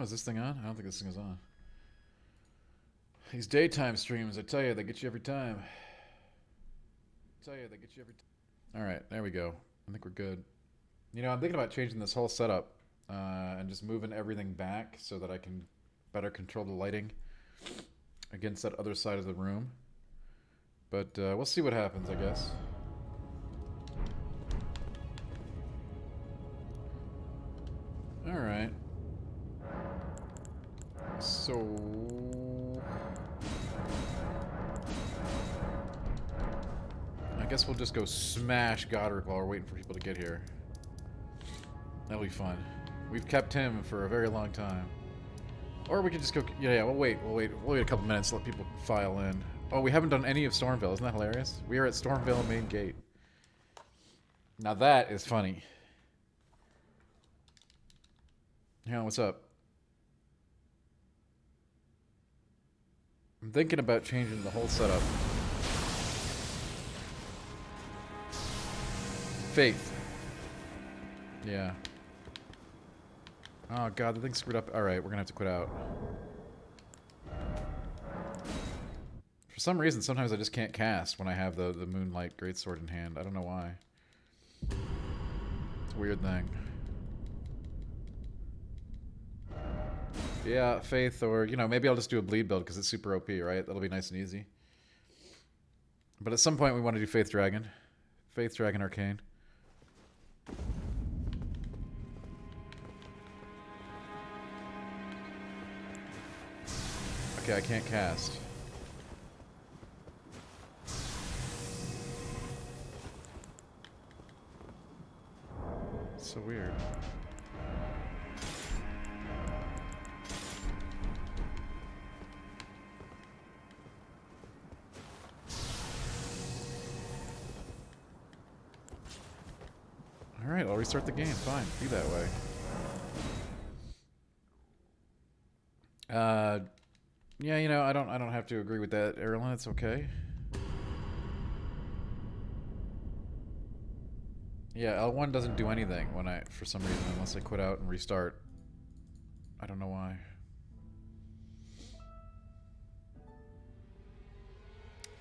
Is this thing on? I don't think this thing is on. These daytime streams, I tell you, they get you every time. Alright, there we go. I think we're good. You know, I'm thinking about changing this whole setup and just moving everything back so that I can better control the lighting against that other side of the room. But we'll see what happens, I guess. Alright. So... I guess we'll just go smash Godric while we're waiting for people to get here. That'll be fun. We've kept him for a very long time. Or we can just go... Yeah, we'll wait. We'll wait a couple minutes to let people file in. Oh, we haven't done any of Stormville. Isn't that hilarious? We are at Stormville main gate. Now that is funny. Yeah, what's up? I'm thinking about changing the whole setup. Faith. Yeah. Oh god, the thing's screwed up. Alright, we're gonna have to quit out. For some reason, sometimes I just can't cast when I have the Moonlight Greatsword in hand. I don't know why. It's a weird thing. Yeah, Faith, or, you know, maybe I'll just do a bleed build because it's super OP, right? That'll be nice and easy. But at some point we want to do Faith Dragon. Faith Dragon Arcane. Okay, I can't cast. It's so weird. Alright, I'll restart the game. Fine, be that way. Yeah, you know, I don't have to agree with that, Erlen. It's okay. Yeah, L1 doesn't do anything when for some reason, unless I quit out and restart. I don't know why.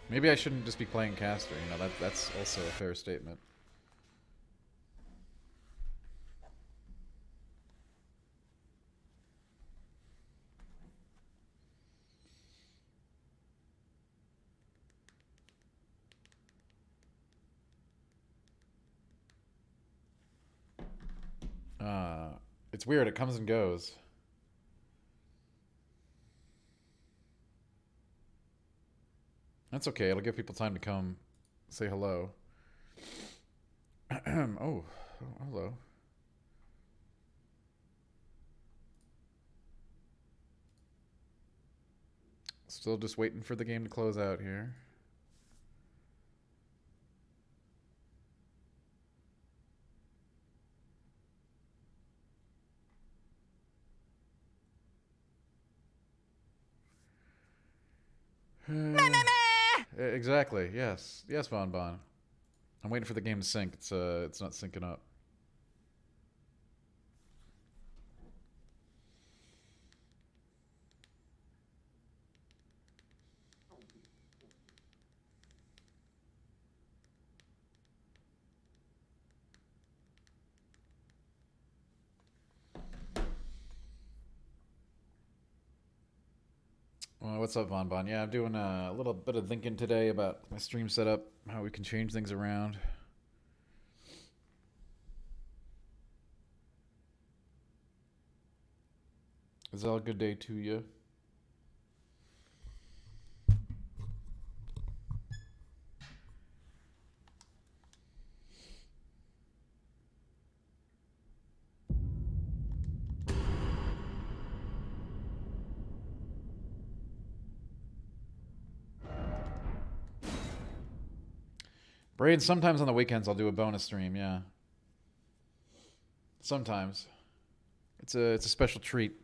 Maybe I shouldn't just be playing caster, you know, that's also a fair statement. It's weird, it comes and goes. That's okay, it'll give people time to come say hello. Oh, hello. Still just waiting for the game to close out here. Exactly. Yes. Yes, Bon Bon. I'm waiting for the game to sync. It's not syncing up. Well, what's up, Bon Bon? Yeah, I'm doing a little bit of thinking today about my stream setup, how we can change things around. Is all a good day to you? Brain, sometimes on the weekends I'll do a bonus stream, yeah. Sometimes. It's a special treat.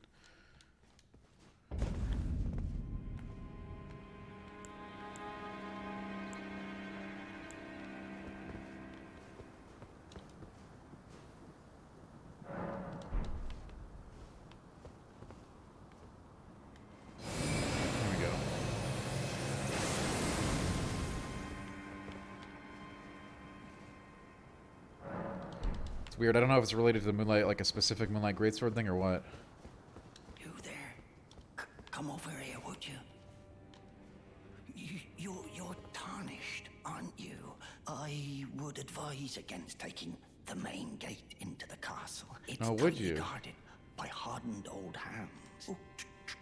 weird. I don't know if it's related to the Moonlight, like a specific Moonlight Greatsword thing or what. You there? Come over here, would you? You're tarnished, aren't you? I would advise against taking the main gate into the castle. It's tightly guarded by hardened old hands. Oh,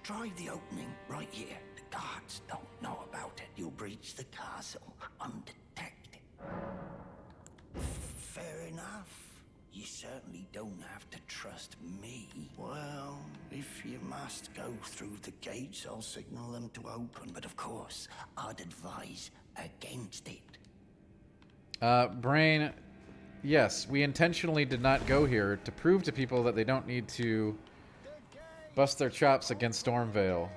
try the opening right here. The guards don't know about it. You'll breach the castle undetected. Fair enough. You certainly don't have to trust me. Well, if you must go through the gates, I'll signal them to open. But of course, I'd advise against it. Brain, yes, we intentionally did not go here to prove to people that they don't need to bust their chops against Stormvale.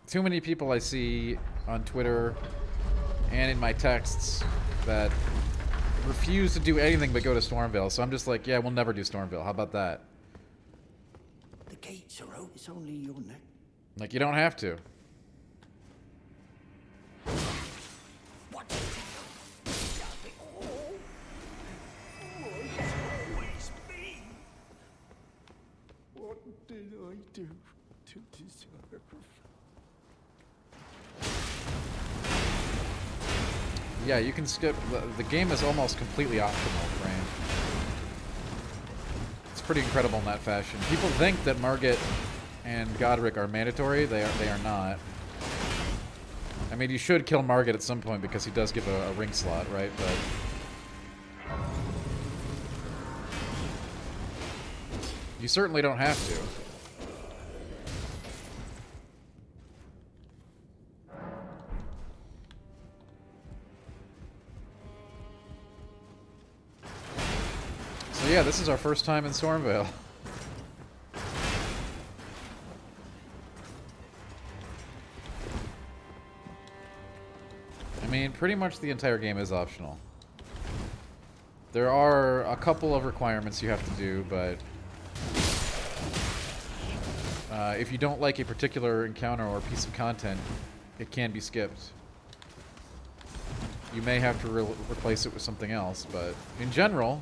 Too many people I see on Twitter and in my texts that refuse to do anything but go to Stormvale, so I'm just like, yeah, we'll never do Stormvale. How about that? The gates are open. It's only your neck. Like, you don't have to. What? Always me. What did I do to deserve? Yeah, you can skip. The game is almost completely optional, Brain. It's pretty incredible in that fashion. People think that Margit and Godric are mandatory. They are not. I mean, you should kill Margit at some point because he does give a ring slot, right? But you certainly don't have to. So yeah, this is our first time in Stormvale. I mean, pretty much the entire game is optional. There are a couple of requirements you have to do, but if you don't like a particular encounter or piece of content, it can be skipped. You may have to replace it with something else, but in general,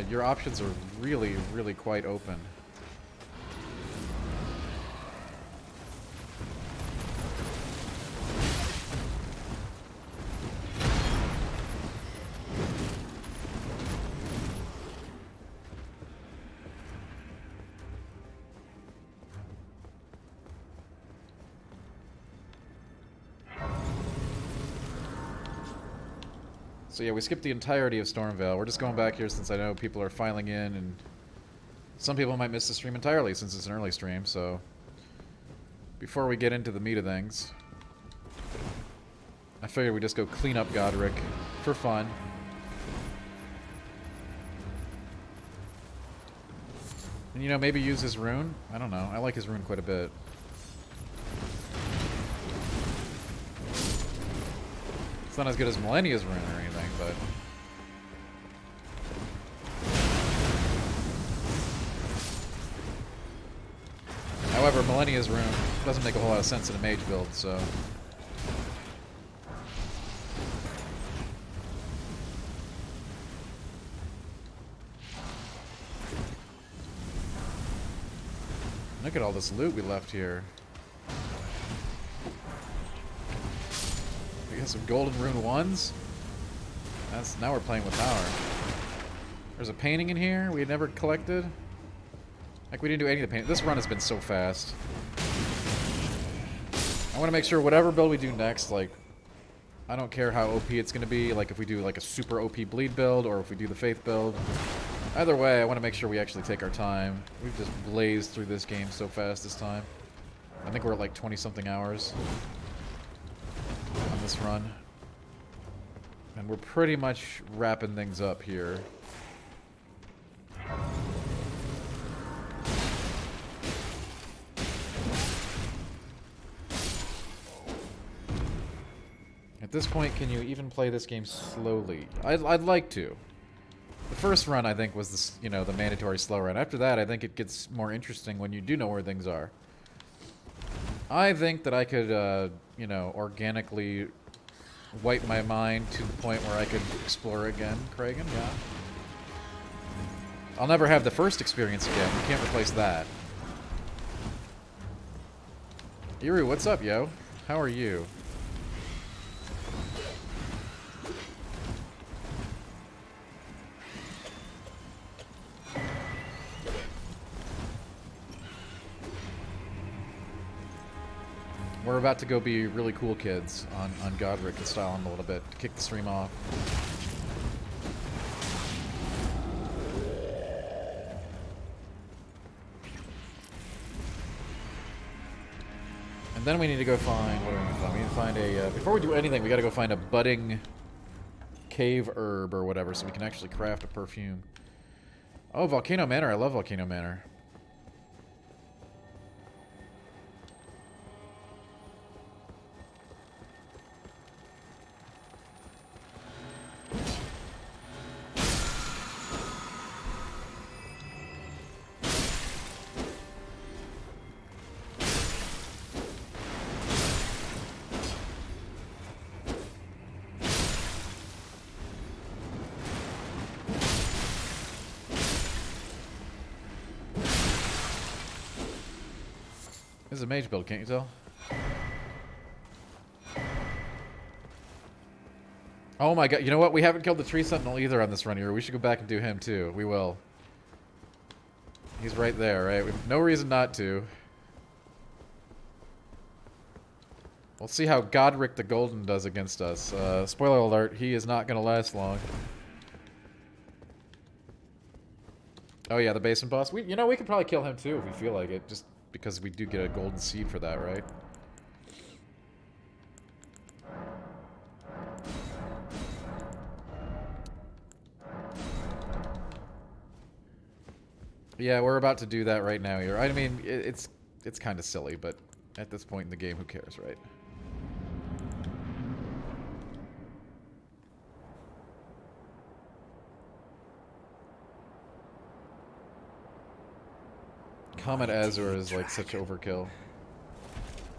your options are really, really quite open. So yeah, we skipped the entirety of Stormvale. We're just going back here since I know people are filing in, and some people might miss the stream entirely since it's an early stream, so before we get into the meat of things, I figured we'd just go clean up Godric for fun. And, you know, maybe use his rune? I don't know. I like his rune quite a bit. It's not as good as Millennia's rune or anything, but however, Millennia's rune doesn't make a whole lot of sense in a mage build, so look at all this loot we left here. We got some golden rune ones. Now we're playing with power. There's a painting in here we had never collected. Like, we didn't do any of the painting. This run has been so fast. I want to make sure whatever build we do next, like, I don't care how OP it's going to be. Like, if we do like a super OP bleed build or if we do the faith build. Either way, I want to make sure we actually take our time. We've just blazed through this game so fast this time. I think we're at like 20-something hours on this run. And we're pretty much wrapping things up here. At this point, can you even play this game slowly? I'd like to. The first run, I think, was this, you know, the mandatory slow run. After that, I think it gets more interesting when you do know where things are. I think that I could, you know, organically wipe my mind to the point where I could explore again, Kragan, yeah. I'll never have the first experience again. You can't replace that. Iru, what's up, yo? How are you? We're about to go be really cool kids on Godric and style him a little bit to kick the stream off. And then we need to go find, what do we need to find? We need to find a, before we do anything, we gotta go find a budding cave herb or whatever so we can actually craft a perfume. Oh, Volcano Manor, I love Volcano Manor. This is a mage build, can't you tell? Oh my god, you know what? We haven't killed the tree sentinel either on this run here. We should go back and do him too. We will. He's right there, right? We have no reason not to. We'll see how Godric the Golden does against us. Spoiler alert, he is not going to last long. Oh yeah, the basement boss. You know, we could probably kill him too if we feel like it. Just because we do get a golden seed for that, right? Yeah, we're about to do that right now here. I mean, it's kind of silly, but at this point in the game, who cares, right? Comet Azure is like such overkill.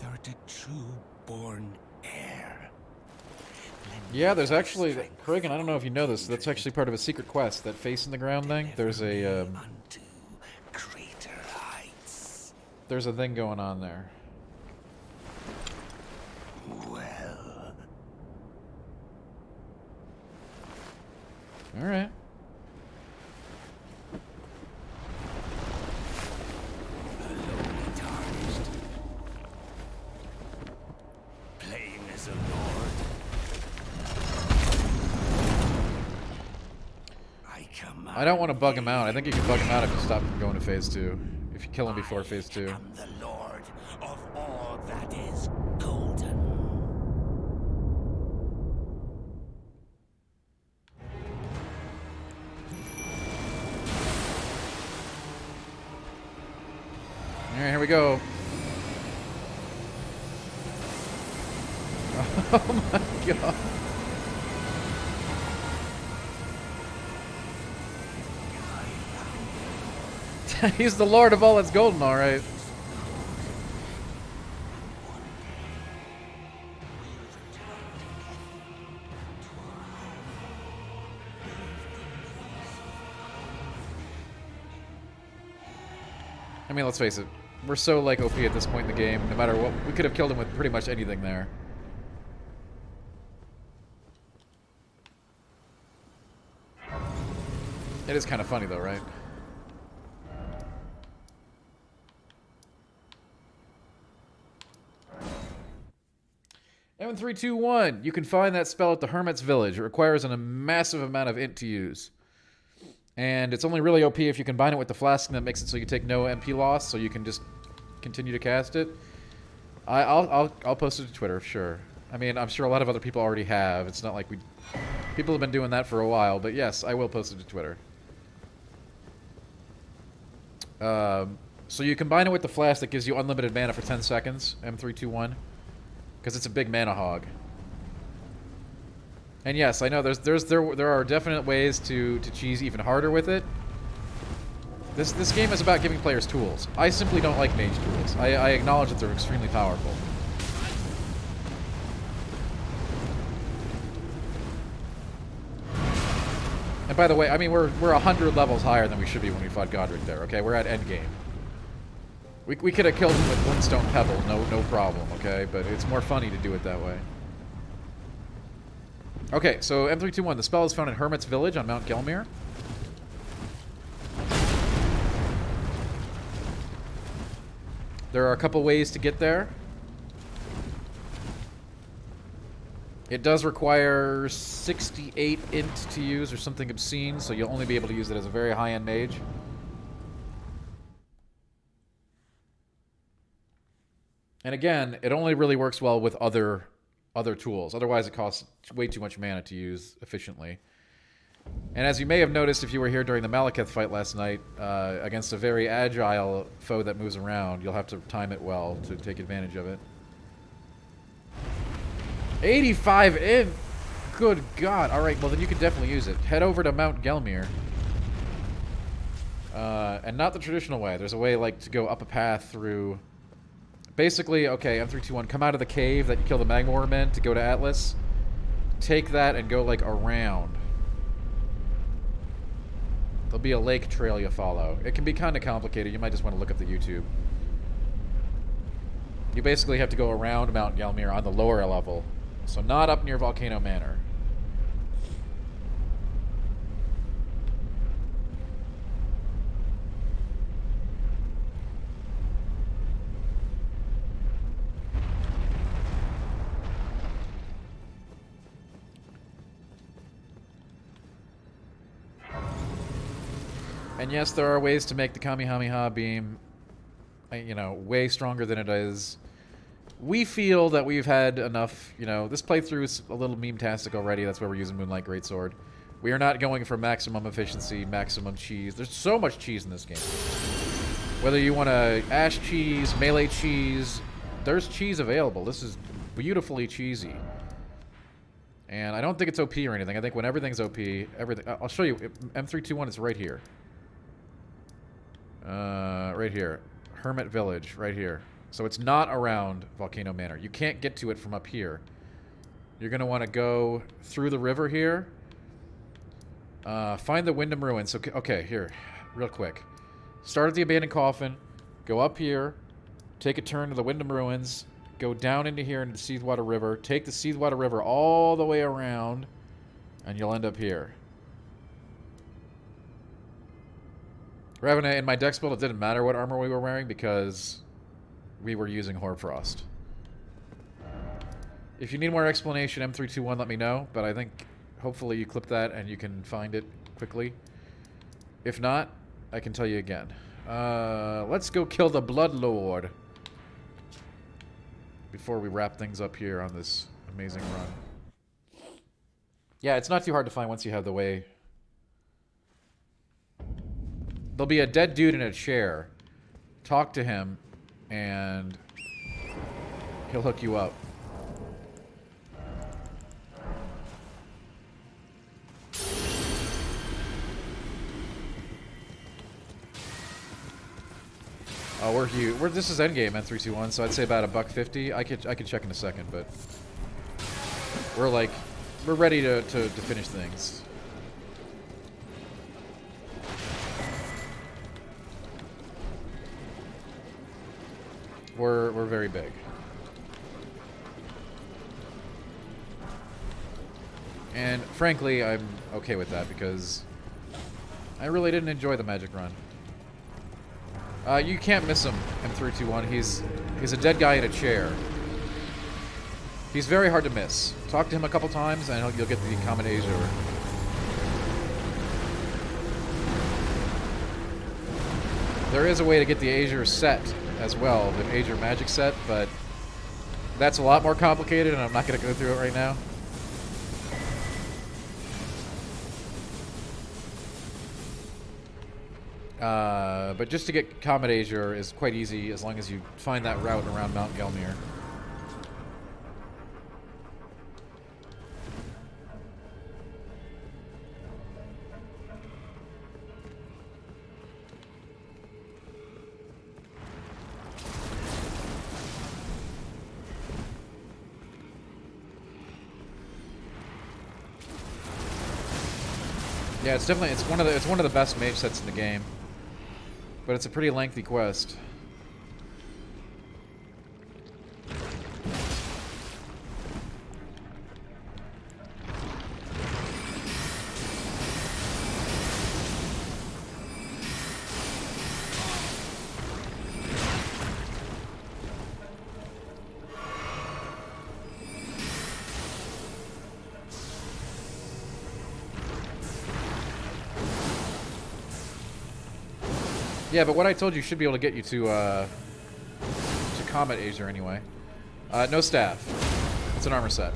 Thou art a true-born heir. Yeah, there's actually, Kragan, I don't know if you know this, that's actually part of a secret quest, that face in the ground thing. There's a, there's a thing going on there. Well. Alright. I don't want to bug him out. I think you can bug him out if you stop him going to phase 2. If you kill him before phase 2. I'm the lord of all that is golden. Alright, here we go. Oh my god. He's the lord of all that's golden, alright. I mean, let's face it. We're so, like, OP at this point in the game. No matter what, we could have killed him with pretty much anything there. It is kind of funny, though, right? M321. You can find that spell at the Hermit's Village. It requires a massive amount of INT to use. And it's only really OP if you combine it with the flask that makes it so you take no MP loss, so you can just continue to cast it. I'll post it to Twitter, sure. I mean, I'm sure a lot of other people already have. It's not like people have been doing that for a while, but yes, I will post it to Twitter. So you combine it with the flask that gives you unlimited mana for 10 seconds, M321. Because it's a big mana hog. And yes, I know there are definite ways to cheese even harder with it. This game is about giving players tools. I simply don't like mage tools. I acknowledge that they're extremely powerful. And by the way, I mean, we're 100 levels higher than we should be when we fought Godric there, okay? We're at endgame. We could have killed him with Glintstone Pebble, no problem, okay? But it's more funny to do it that way. Okay, so M321, the spell is found in Hermit's Village on Mount Gelmir. There are a couple ways to get there. It does require 68 INT to use or something obscene, so you'll only be able to use it as a very high-end mage. And again, it only really works well with other tools. Otherwise, it costs way too much mana to use efficiently. And as you may have noticed if you were here during the Malekith fight last night, against a very agile foe that moves around, you'll have to time it well to take advantage of it. 85 in! Good God. Alright, well then you can definitely use it. Head over to Mount Gelmir. And not the traditional way. There's a way, like, to go up a path through... Basically, okay, M321, come out of the cave that you kill the Magma Worm in to go to Atlas. Take that and go, like, around. There'll be a lake trail you follow. It can be kind of complicated. You might just want to look up the YouTube. You basically have to go around Mount Gelmir on the lower level. So not up near Volcano Manor. And yes, there are ways to make the Kamehameha beam, you know, way stronger than it is. We feel that we've had enough, you know, this playthrough is a little meme-tastic already. That's why we're using Moonlight Greatsword. We are not going for maximum efficiency, maximum cheese. There's so much cheese in this game. Whether you want to ash cheese, melee cheese, there's cheese available. This is beautifully cheesy. And I don't think it's OP or anything. I think when everything's OP, everything... I'll show you. M321 is right here. Right here. Hermit Village, right here. So it's not around Volcano Manor. You can't get to it from up here. You're going to want to go through the river here. Find the Wyndham Ruins. Okay, here. Real quick. Start at the Abandoned Coffin. Go up here. Take a turn to the Wyndham Ruins. Go down into here into the Seethwater River. Take the Seethwater River all the way around. And you'll end up here. Ravenna, in my dex build, it didn't matter what armor we were wearing because we were using Hoarfrost. If you need more explanation, M321, let me know. But I think hopefully you clip that and you can find it quickly. If not, I can tell you again. Let's go kill the Bloodlord before we wrap things up here on this amazing run. Yeah, it's not too hard to find once you have the way. There'll be a dead dude in a chair. Talk to him, and he'll hook you up. Oh, we're huge. This is endgame N321, so I'd say about $150. I could check in a second, but we're ready to finish things. We're very big. And frankly, I'm okay with that because I really didn't enjoy the magic run. You can't miss him, M321. He's a dead guy in a chair. He's very hard to miss. Talk to him a couple times and you'll get the Common Azure. There is a way to get the Azure set as well, the Azure magic set, but that's a lot more complicated and I'm not going to go through it right now. But just to get Comet Azure is quite easy as long as you find that route around Mount Gelmir. Yeah, it's definitely it's one of the best mage sets in the game. But it's a pretty lengthy quest. Yeah, but what I told you should be able to get you to Combat Azer anyway. No staff. It's an armor set.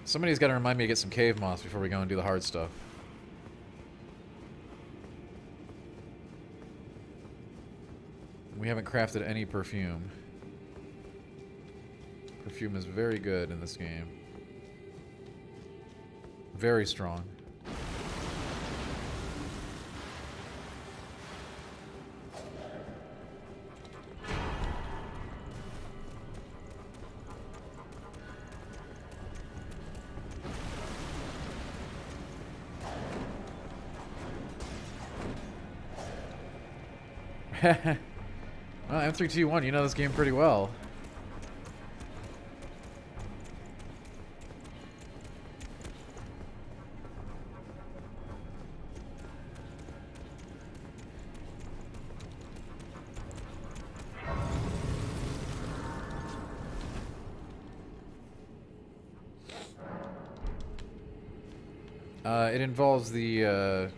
Somebody's got to remind me to get some cave moss before we go and do the hard stuff. We haven't crafted any perfume. Perfume is very good in this game. Very strong. Well, M321, you know this game pretty well. It involves the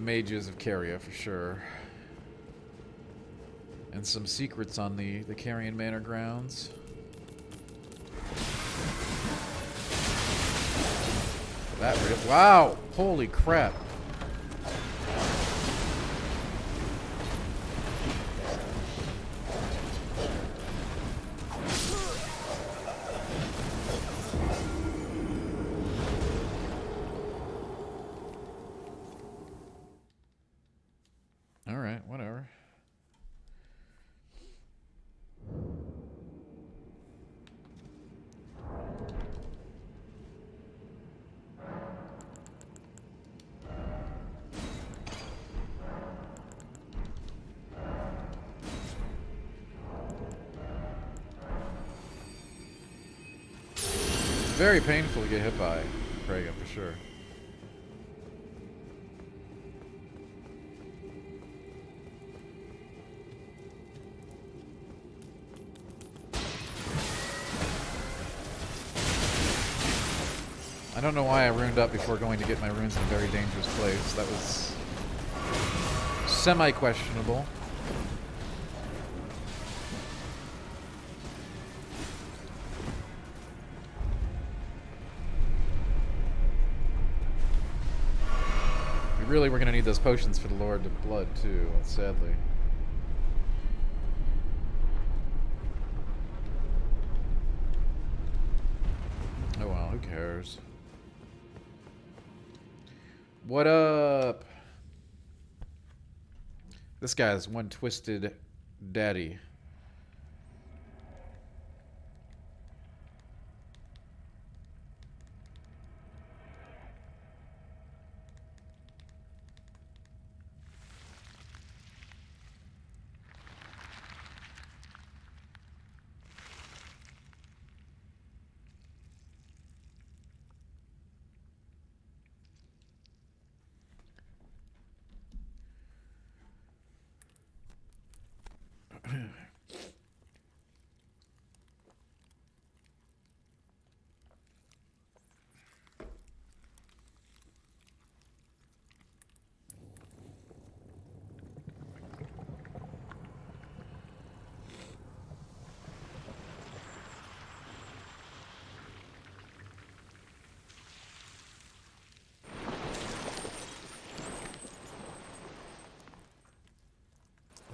mages of Caria for sure. And some secrets on the Carian Manor grounds. That real? Wow! Holy crap! All right, whatever. It's very painful to get hit by Praga, for sure. I don't know why I runed up before going to get my runes in a very dangerous place. That was semi-questionable. We really were going to need those potions for the Lord of Blood, too, sadly. Oh well, who cares? What up? This guy's one twisted daddy.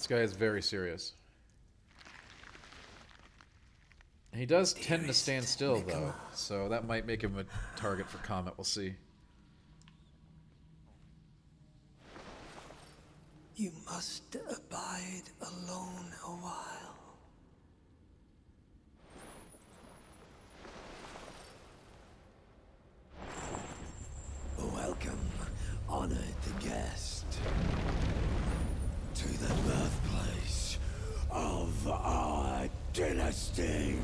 This guy is very serious. He does tend to stand still, though, so that might make him a target for comment. We'll see. You must abide alone a while. Welcome, honored guest, to the birthplace of our dynasty.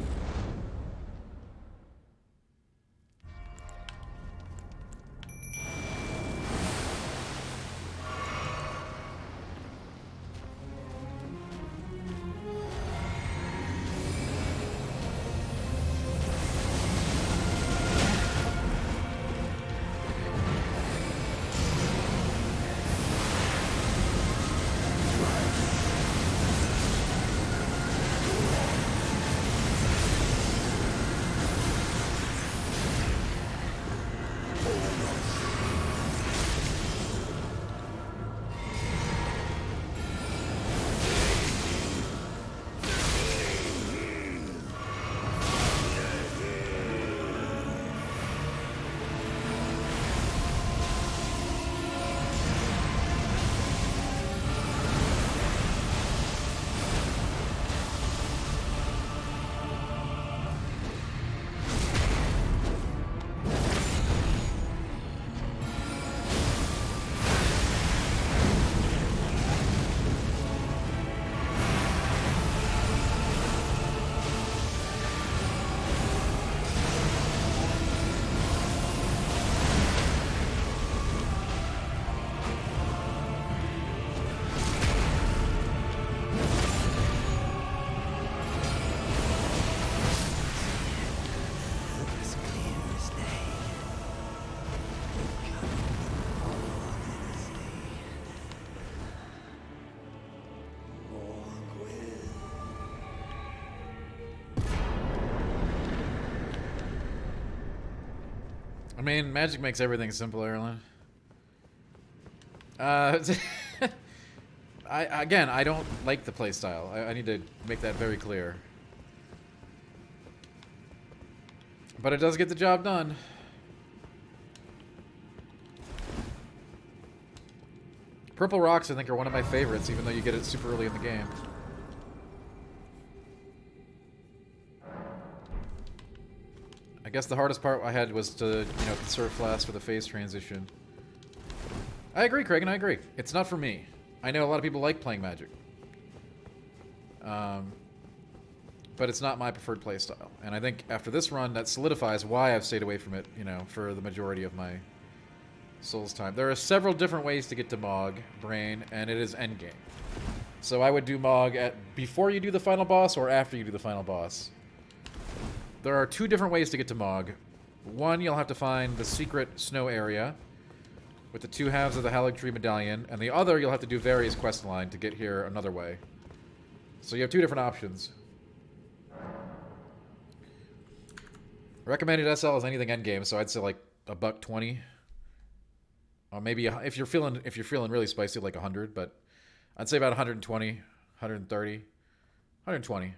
I mean, magic makes everything simple, Erlen. Again, I don't like the playstyle. I need to make that very clear. But it does get the job done. Purple rocks, I think, are one of my favorites, even though you get it super early in the game. I guess the hardest part I had was to, conserve flasks for the phase transition. I agree, Craig, and I agree. It's not for me. I know a lot of people like playing Magic. But it's not my preferred playstyle. And I think after this run, that solidifies why I've stayed away from it, for the majority of my Souls time. There are several different ways to get to Mog, Brain, and it is endgame. So I would do Mog before you do the final boss or after you do the final boss. There are two different ways to get to Mog. One, you'll have to find the secret snow area with the two halves of the Haligtree Medallion, and the other, you'll have to do various quest line to get here another way. So you have two different options. Recommended SL is anything endgame, so I'd say like $120. Or maybe if you're feeling really spicy, like 100, but I'd say about 120, 130, 120.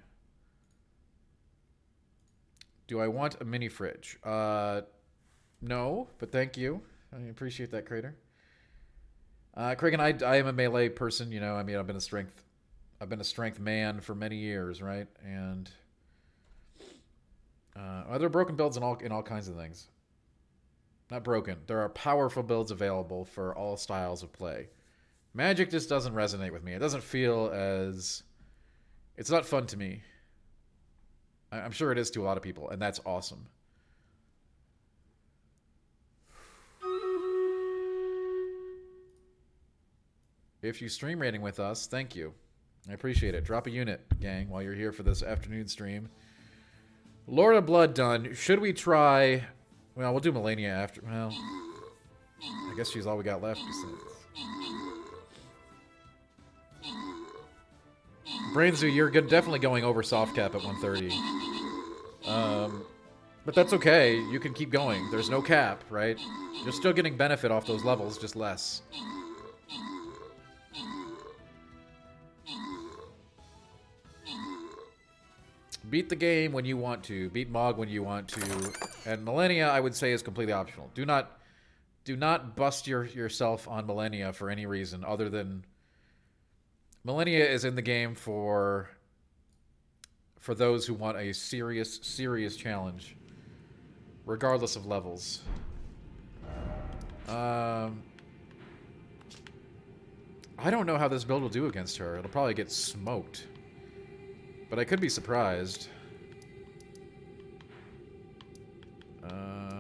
Do I want a mini fridge? No, but thank you. I appreciate that, Crater. Craig and I am a melee person, I mean, I've been a strength man for many years, right? And there are broken builds in all kinds of things. Not broken. There are powerful builds available for all styles of play. Magic just doesn't resonate with me. It doesn't feel as... It's not fun to me. I'm sure it is to a lot of people, and that's awesome. If you stream rating with us, thank you. I appreciate it. Drop a unit, gang, while you're here for this afternoon stream. Lord of Blood done. Should we try... Well, we'll do Melania after... Well, I guess she's all we got left. Brainzu, you're definitely going over soft cap at 130. But that's okay. You can keep going. There's no cap, right? You're still getting benefit off those levels, just less. Beat the game when you want to. Beat Mog when you want to. And Millennia, I would say, is completely optional. Do not bust yourself on Millennia for any reason other than Millennia is in the game for those who want a serious challenge, regardless of levels. I don't know how this build will do against her. It'll probably get smoked. But I could be surprised.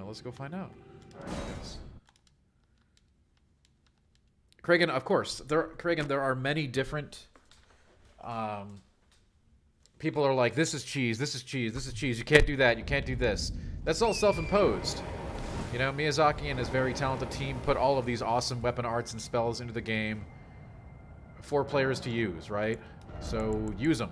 Let's go find out. Yes. Kragan, of course. Kragan, there are many different... people are like, this is cheese, this is cheese, this is cheese. You can't do that, you can't do this. That's all self-imposed. You know, Miyazaki and his very talented team put all of these awesome weapon arts and spells into the game for players to use, right? So, use them.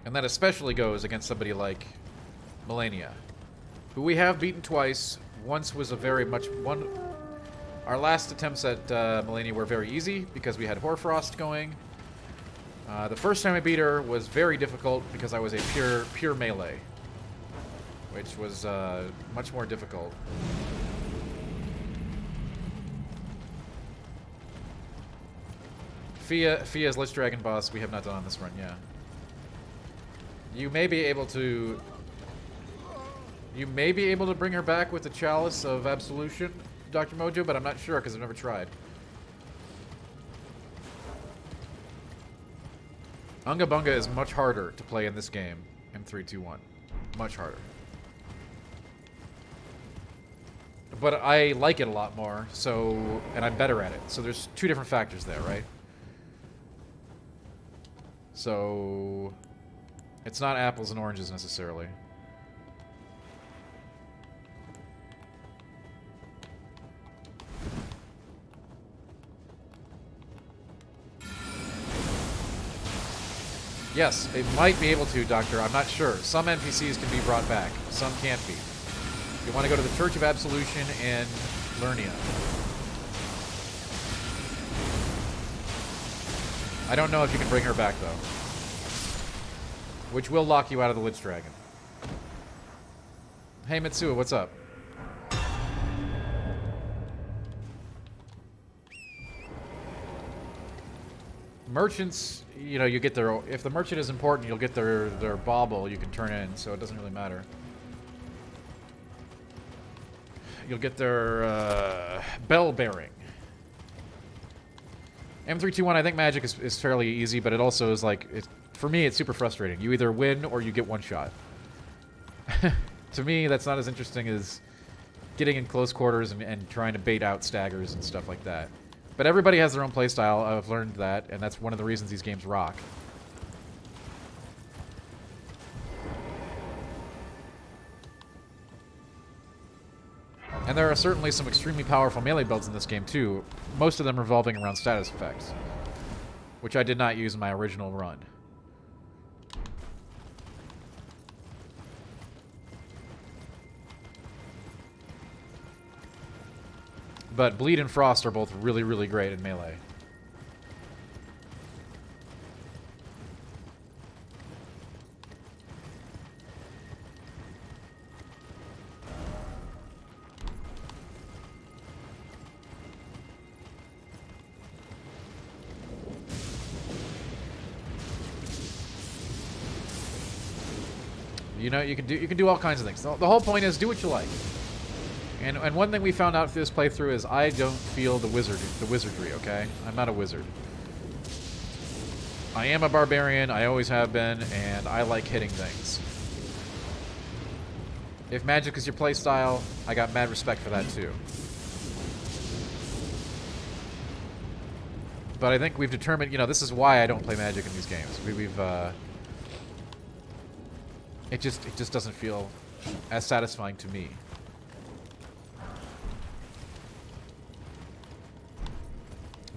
And that especially goes against somebody like Millennia, who we have beaten twice. Once was a very much one. Our last attempts at Millennia were very easy because we had Hoarfrost going. The first time I beat her was very difficult because I was a pure melee, which was much more difficult. Fia's Lich Dragon boss we have not done on this run, yeah. You may be able to bring her back with the Chalice of Absolution, Dr. Mojo, but I'm not sure because I've never tried. Unga Bunga is much harder to play in this game, M321. Much harder. But I like it a lot more, so, and I'm better at it. So there's two different factors there, right? So, it's not apples and oranges necessarily. Yes, it might be able to, Doctor. I'm not sure. Some NPCs can be brought back. Some can't be. You want to go to the Church of Absolution in Lernia. I don't know if you can bring her back, though. Which will lock you out of the Lich Dragon. Hey, Mitsuo, what's up? Merchants, you know, you get their... If the merchant is important, you'll get their bauble you can turn in, so it doesn't really matter. You'll get their bell bearing. M321, I think magic is fairly easy, but it also is like... For me, it's super frustrating. You either win or you get one shot. To me, that's not as interesting as getting in close quarters and trying to bait out staggers and stuff like that. But everybody has their own playstyle. I've learned that, and that's one of the reasons these games rock. And there are certainly some extremely powerful melee builds in this game, too. Most of them revolving around status effects, which I did not use in my original run. But Bleed and Frost are both really, really great in melee. You know, you can do all kinds of things. The whole point is do what you like. And one thing we found out through this playthrough is I don't feel the wizardry, okay? I'm not a wizard. I am a barbarian, I always have been, and I like hitting things. If magic is your playstyle, I got mad respect for that too. But I think we've determined, you know, this is why I don't play magic in these games. It just doesn't feel as satisfying to me.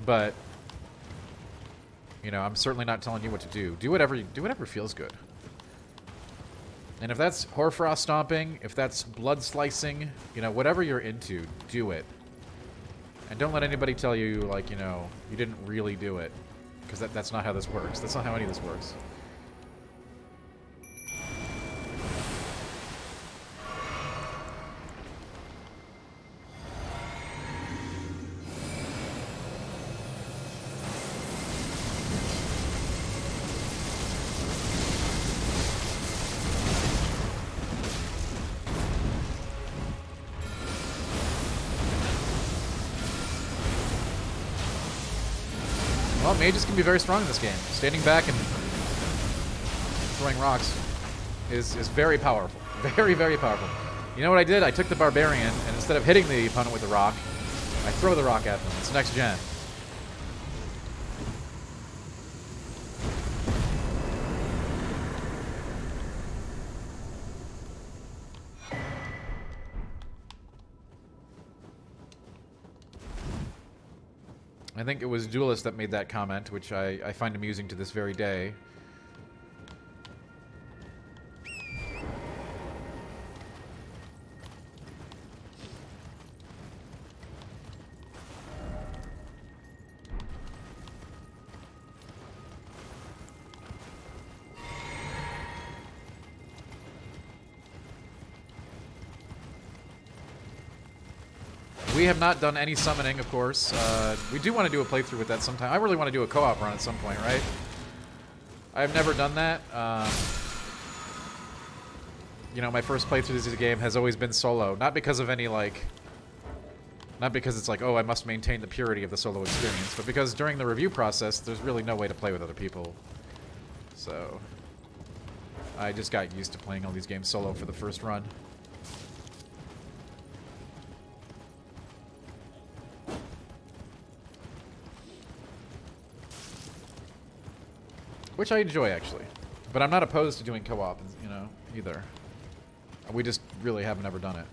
But, you know, I'm certainly not telling you what to do. Do whatever feels good. And if that's Hoarfrost stomping, if that's blood slicing, you know, whatever you're into, do it. And don't let anybody tell you, like, you know, you didn't really do it. Because that's not how this works. That's not how any of this works. Well, mages can be very strong in this game. Standing back and throwing rocks is very powerful. Very, very powerful. You know what I did? I took the barbarian, and instead of hitting the opponent with the rock, I throw the rock at them. It's next gen. I think it was Duelist that made that comment, which I find amusing to this very day. We have not done any summoning, of course. We do want to do a playthrough with that sometime. I really want to do a co-op run at some point, right? I've never done that. You know, my first playthrough of this game has always been solo. Not because of any, like... Not because it's like, oh, I must maintain the purity of the solo experience, but because during the review process, there's really no way to play with other people. So... I just got used to playing all these games solo for the first run. Which I enjoy, actually. But I'm not opposed to doing co-op, you know, either. We just really have never done it.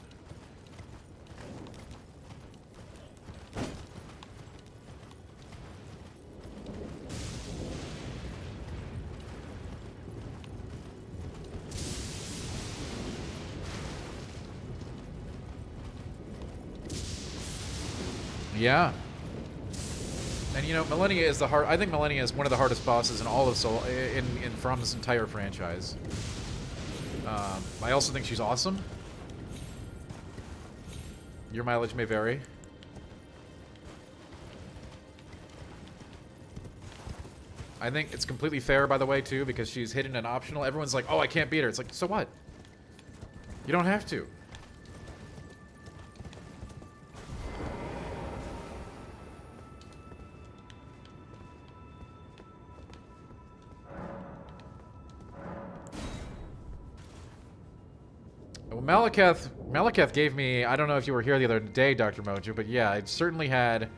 Yeah. And you know, Millennia is the hard. I think Millennia is one of the hardest bosses in all of Soul in From's entire franchise. I also think she's awesome. Your mileage may vary. I think it's completely fair, by the way, too, because she's hidden and optional. Everyone's like, "Oh, I can't beat her." It's like, so what? You don't have to. Malekith gave me, I don't know if you were here the other day, Dr. Mojo, but yeah, I certainly had...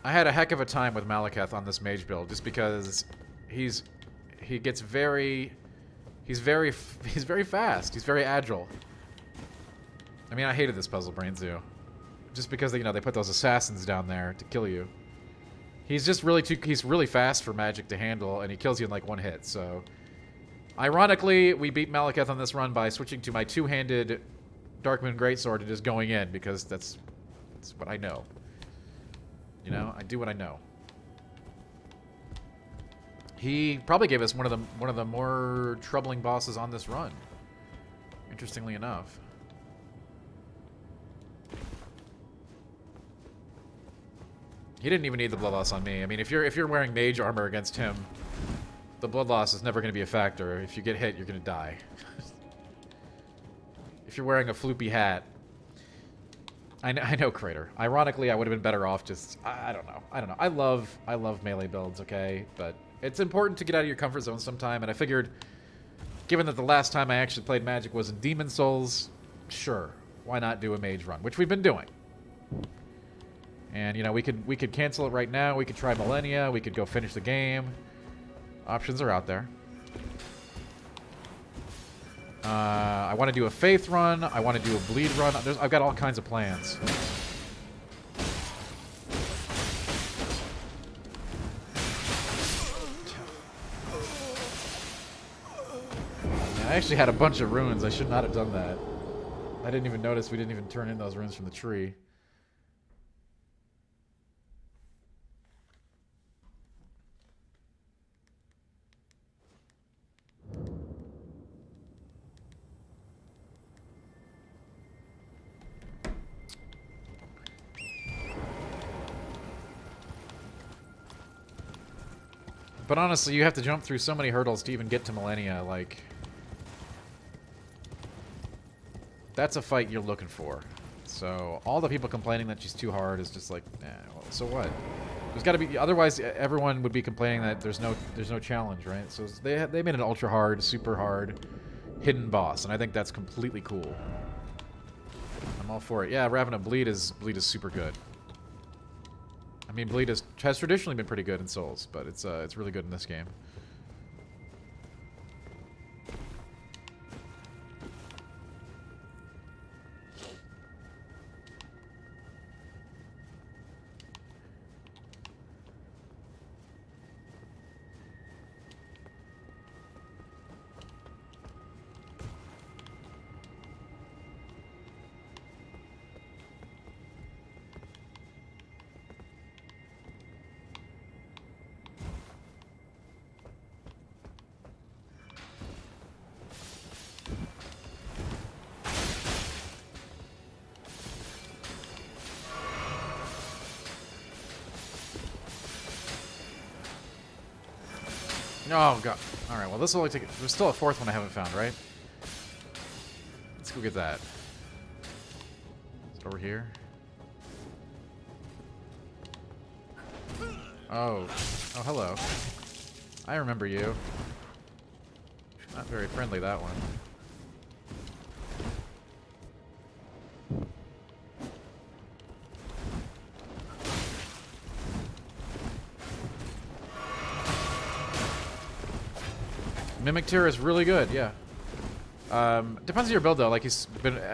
I had a heck of a time with Malekith on this mage build, just because he gets very... He's very fast. He's very agile. I mean, I hated this puzzle brain zoo. Just because, you know, they put those assassins down there to kill you. He's just really he's really fast for magic to handle, and he kills you in like one hit, so... Ironically, we beat Malekith on this run by switching to my two-handed Darkmoon Greatsword and just going in, because that's what I know. You know, I do what I know. He probably gave us one of the more troubling bosses on this run. Interestingly enough. He didn't even need the blood loss on me. I mean, if you're wearing mage armor against him, the blood loss is never going to be a factor. If you get hit, you're going to die. If you're wearing a floopy hat. I know, Crater. Ironically, I would have been better off just... I don't know. I love melee builds, okay? But it's important to get out of your comfort zone sometime, and I figured, given that the last time I actually played Magic was in Demon Souls, sure, why not do a mage run? Which we've been doing. And, you know, we could cancel it right now. We could try Millennia. We could go finish the game. Options are out there. I want to do a Faith run. I want to do a Bleed run. I've got all kinds of plans. I actually had a bunch of runes. I should not have done that. I didn't even notice we didn't even turn in those runes from the tree. But honestly, you have to jump through so many hurdles to even get to Millennia, like... That's a fight you're looking for. So, all the people complaining that she's too hard is just like, well, so what? There's gotta be... Otherwise, everyone would be complaining that there's no challenge, right? So, they made an ultra hard, super hard, hidden boss, and I think that's completely cool. I'm all for it. Yeah, Ravena, Bleed is super good. I mean, Bleed has traditionally been pretty good in Souls, but it's really good in this game. Oh, God. Alright, well, this will only take... There's still a fourth one I haven't found, right? Let's go get that. Is it over here? Oh. Oh, hello. I remember you. Not very friendly, that one. Mimic Tier is really good, yeah. Depends on your build though. Like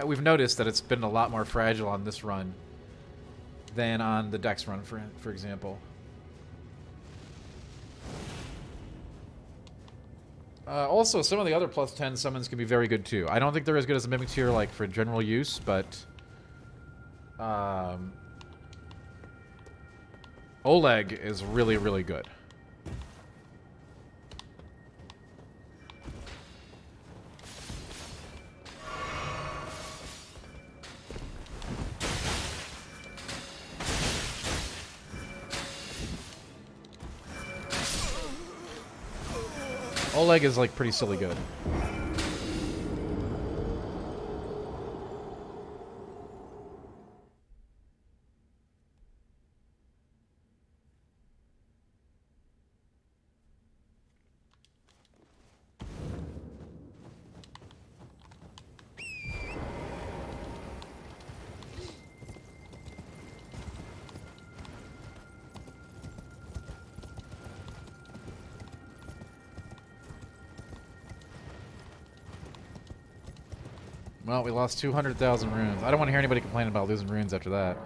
we've noticed that it's been a lot more fragile on this run than on the Dex run, for example. Also, some of the other plus 10 summons can be very good too. I don't think they're as good as the Mimic Tier, like for general use, but Oleg is really, really good. Oleg is like pretty silly good. Well, we lost 200,000 runes. I don't want to hear anybody complain about losing runes after that.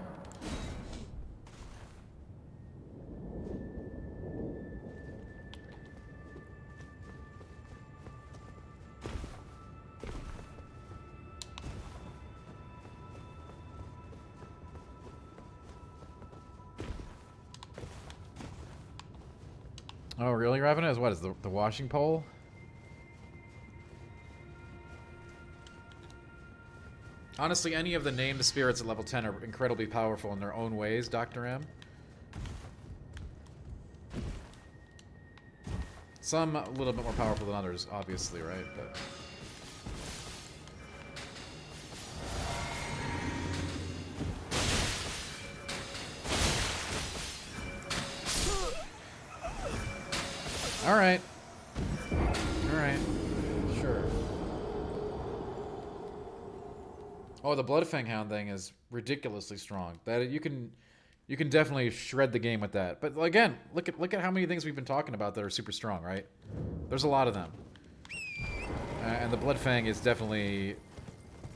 Oh, really, Ravena? Is what? Is the washing pole? Honestly, any of the named spirits at level 10 are incredibly powerful in their own ways, Dr. M. Some a little bit more powerful than others, obviously, right? But all right. All right. Sure. Oh, the Bloodfang Hound thing is ridiculously strong. That you can definitely shred the game with that. But again, look at how many things we've been talking about that are super strong, right? There's a lot of them. And the Bloodfang is definitely...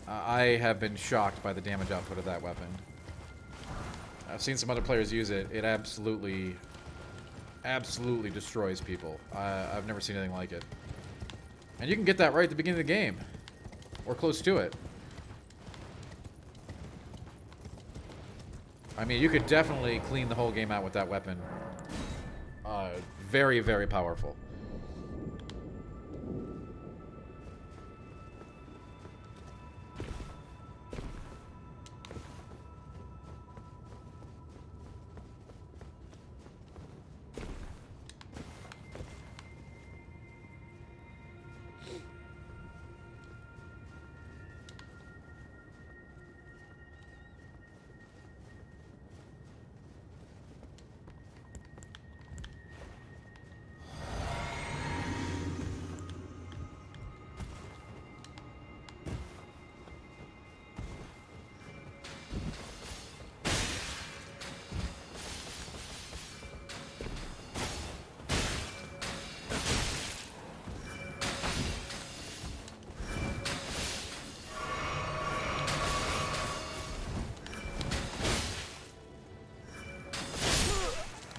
I have been shocked by the damage output of that weapon. I've seen some other players use it. It absolutely destroys people. I've never seen anything like it. And you can get that right at the beginning of the game. Or close to it. I mean, you could definitely clean the whole game out with that weapon. Very, very powerful.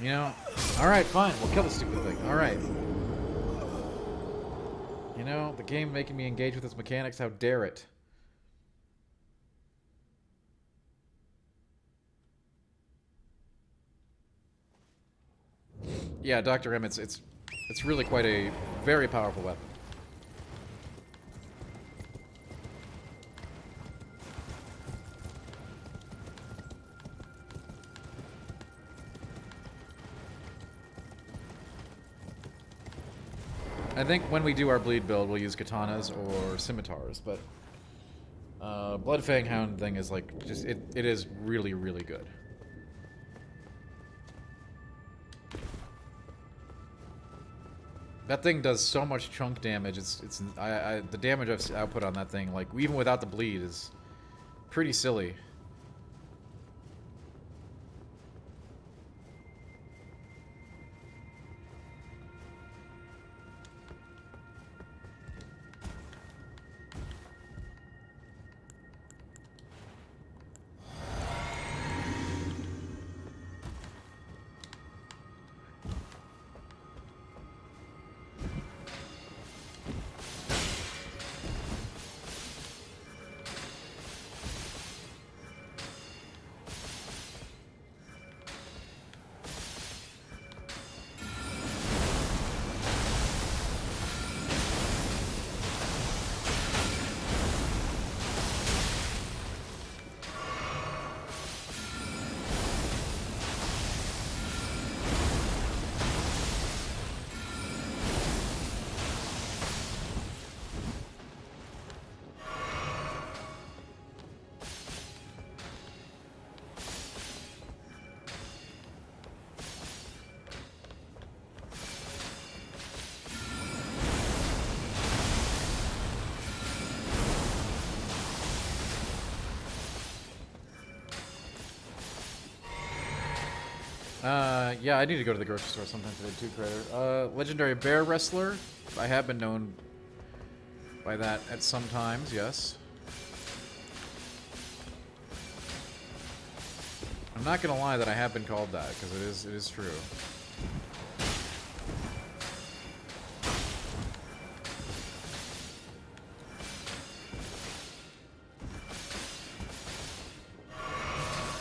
You know? Alright, fine. We'll kill the stupid thing. Alright. You know, the game making me engage with its mechanics, how dare it? Yeah, Dr. M, it's really quite a very powerful weapon. I think when we do our bleed build, we'll use katanas or scimitars, but Bloodfang Hound thing is like, just, it is really, really good. That thing does so much chunk damage. The damage I've output on that thing, like even without the bleed, is pretty silly. Yeah, I need to go to the grocery store sometime today too, Crater. Legendary Bear Wrestler. I have been known by that at some times, yes. I'm not gonna lie that I have been called that, because it is true.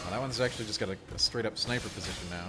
Well, that one's actually just got a straight up sniper position now.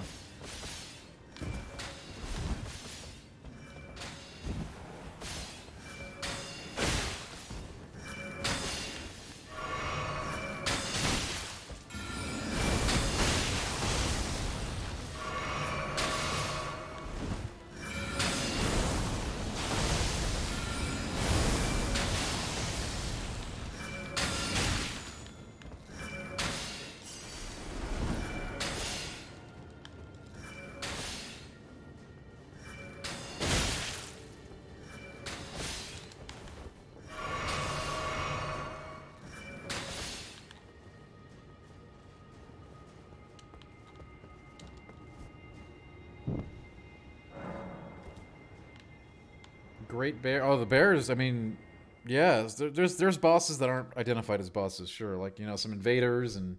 Great Bear. Oh, the bears. I mean, yeah. There's bosses that aren't identified as bosses. Sure, like you know some invaders and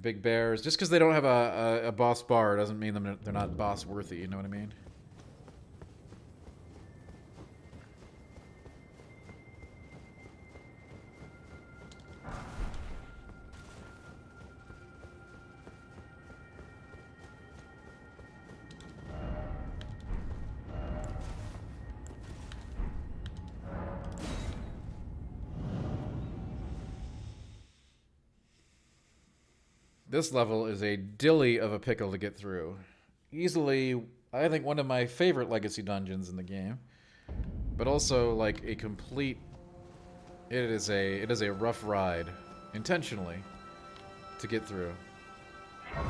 big bears. Just because they don't have a boss bar doesn't mean they're not boss worthy. You know what I mean? This level is a dilly of a pickle to get through. Easily, I think one of my favorite legacy dungeons in the game, but also like a complete. It is a rough ride, intentionally, to get through. All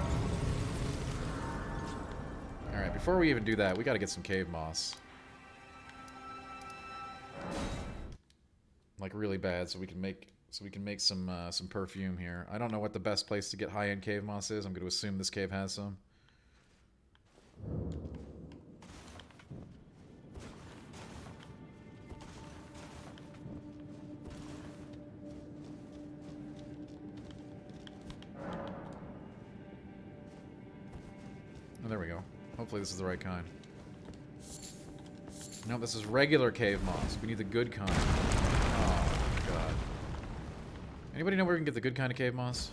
right, before we even do that, we got to get some cave moss. Like really bad, so we can make some perfume here. I don't know what the best place to get high-end cave moss is. I'm going to assume this cave has some. Oh, there we go. Hopefully this is the right kind. No, this is regular cave moss. We need the good kind. Oh, God. Anybody know where we can get the good kind of cave moss?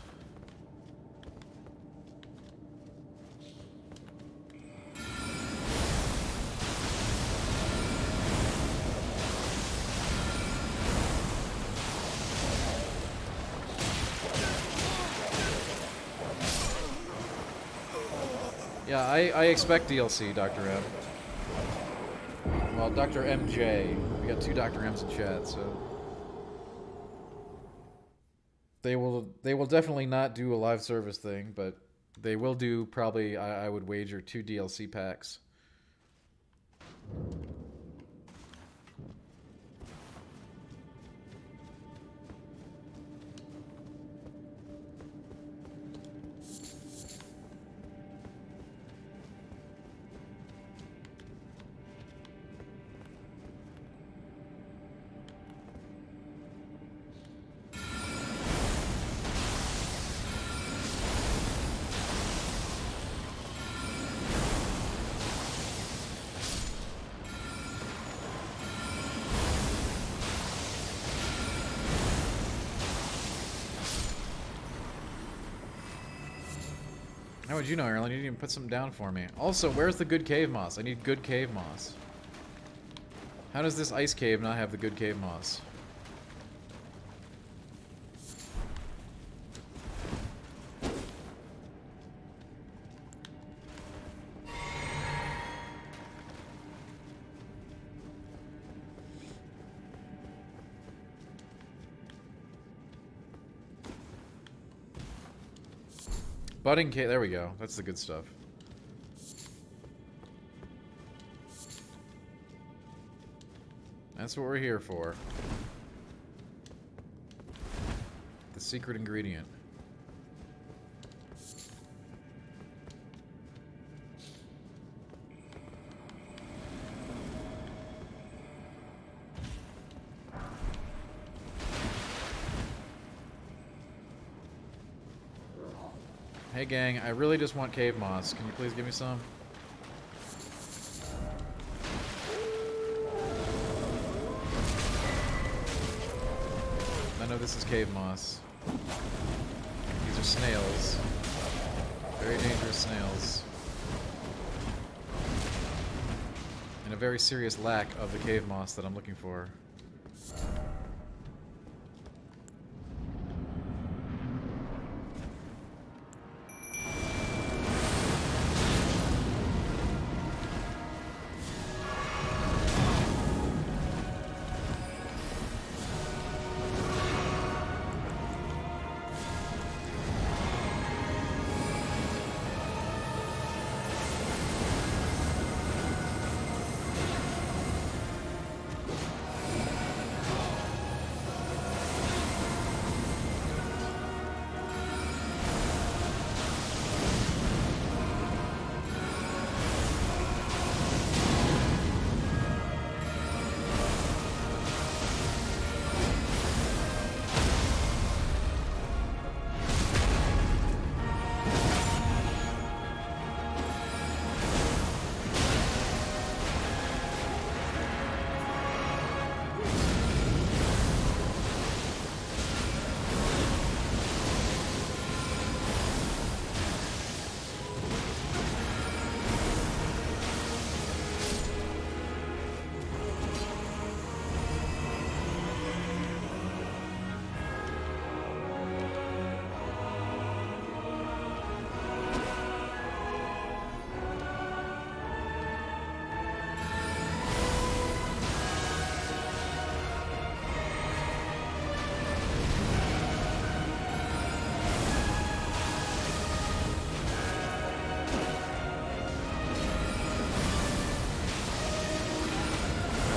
Yeah, I expect DLC, Dr. M. Well, Dr. MJ. We got 2 Dr. M's in chat, so they will definitely not do a live service thing, but they will do probably I would wager 2 DLC packs. How would you know, Erlen? You didn't even put something down for me. Also, where's the good cave moss? I need good cave moss. How does this ice cave not have the good cave moss? Budding cave, there we go. That's the good stuff. That's what we're here for. The secret ingredient. Hey gang, I really just want cave moss. Can you please give me some? I know this is cave moss. These are snails. Very dangerous snails. And a very serious lack of the cave moss that I'm looking for.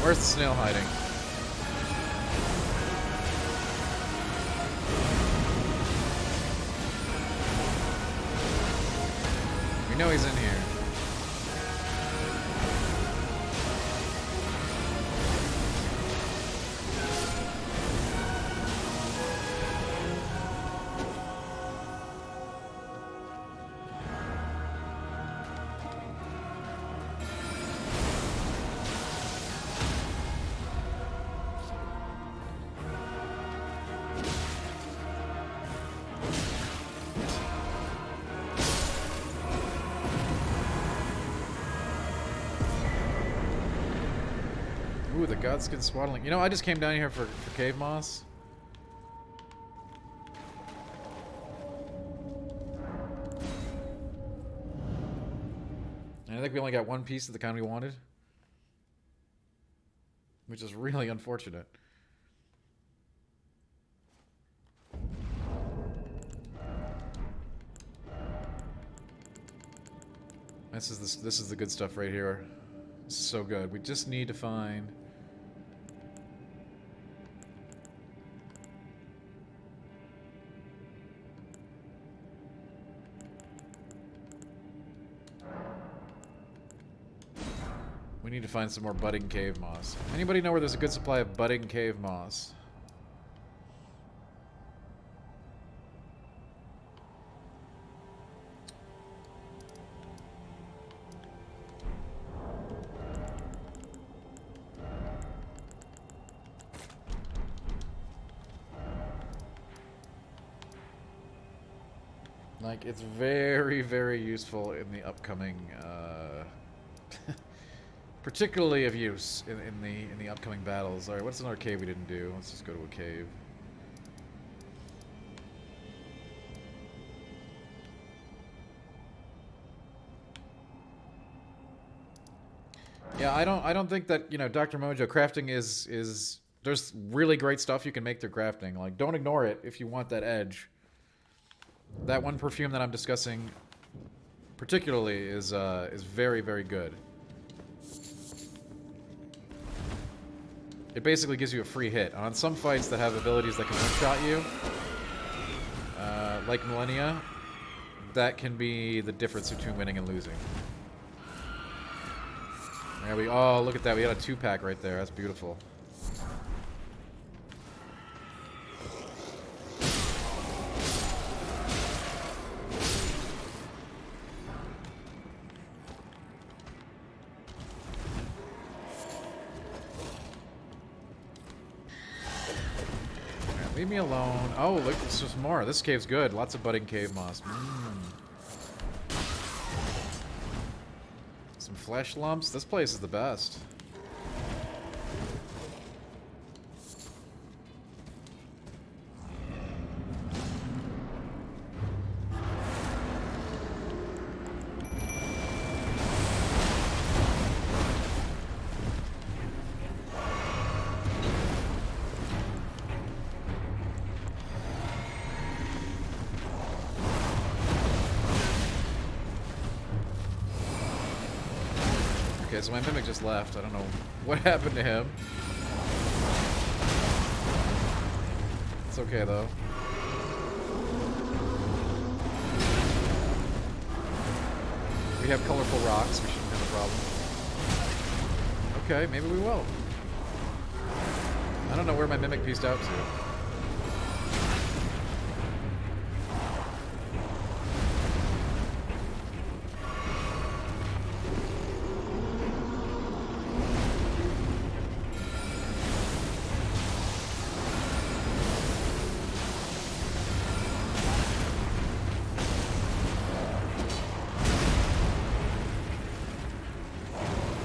Where's the snail hiding? We know he's in here. Ooh, the Godskin Swaddling. You know, I just came down here for cave moss. And I think we only got one piece of the kind we wanted. Which is really unfortunate. This is the good stuff right here. This is so good. We just need to find... We need to find some more budding cave moss. Anybody know where there's a good supply of budding cave moss? Like, it's very, very useful in the upcoming, particularly of use in the upcoming battles. Alright, what's another cave we didn't do? Let's just go to a cave. Yeah, I don't think that, you know, Dr. Mojo, crafting is there's really great stuff you can make through crafting. Like, don't ignore it if you want that edge. That one perfume that I'm discussing particularly is very, very good. It basically gives you a free hit. On some fights that have abilities that can one-shot you, like Millennia, that can be the difference between winning and losing. There we... Oh, look at that. We had a 2-pack right there. That's beautiful. Leave me alone. Oh, look, there's just more. This cave's good. Lots of budding cave moss. Some flesh lumps. This place is the best. Okay, so my Mimic just left. I don't know what happened to him. It's okay, though. We have colorful rocks. We shouldn't have a problem. Okay, maybe we will. I don't know where my Mimic pieced out to.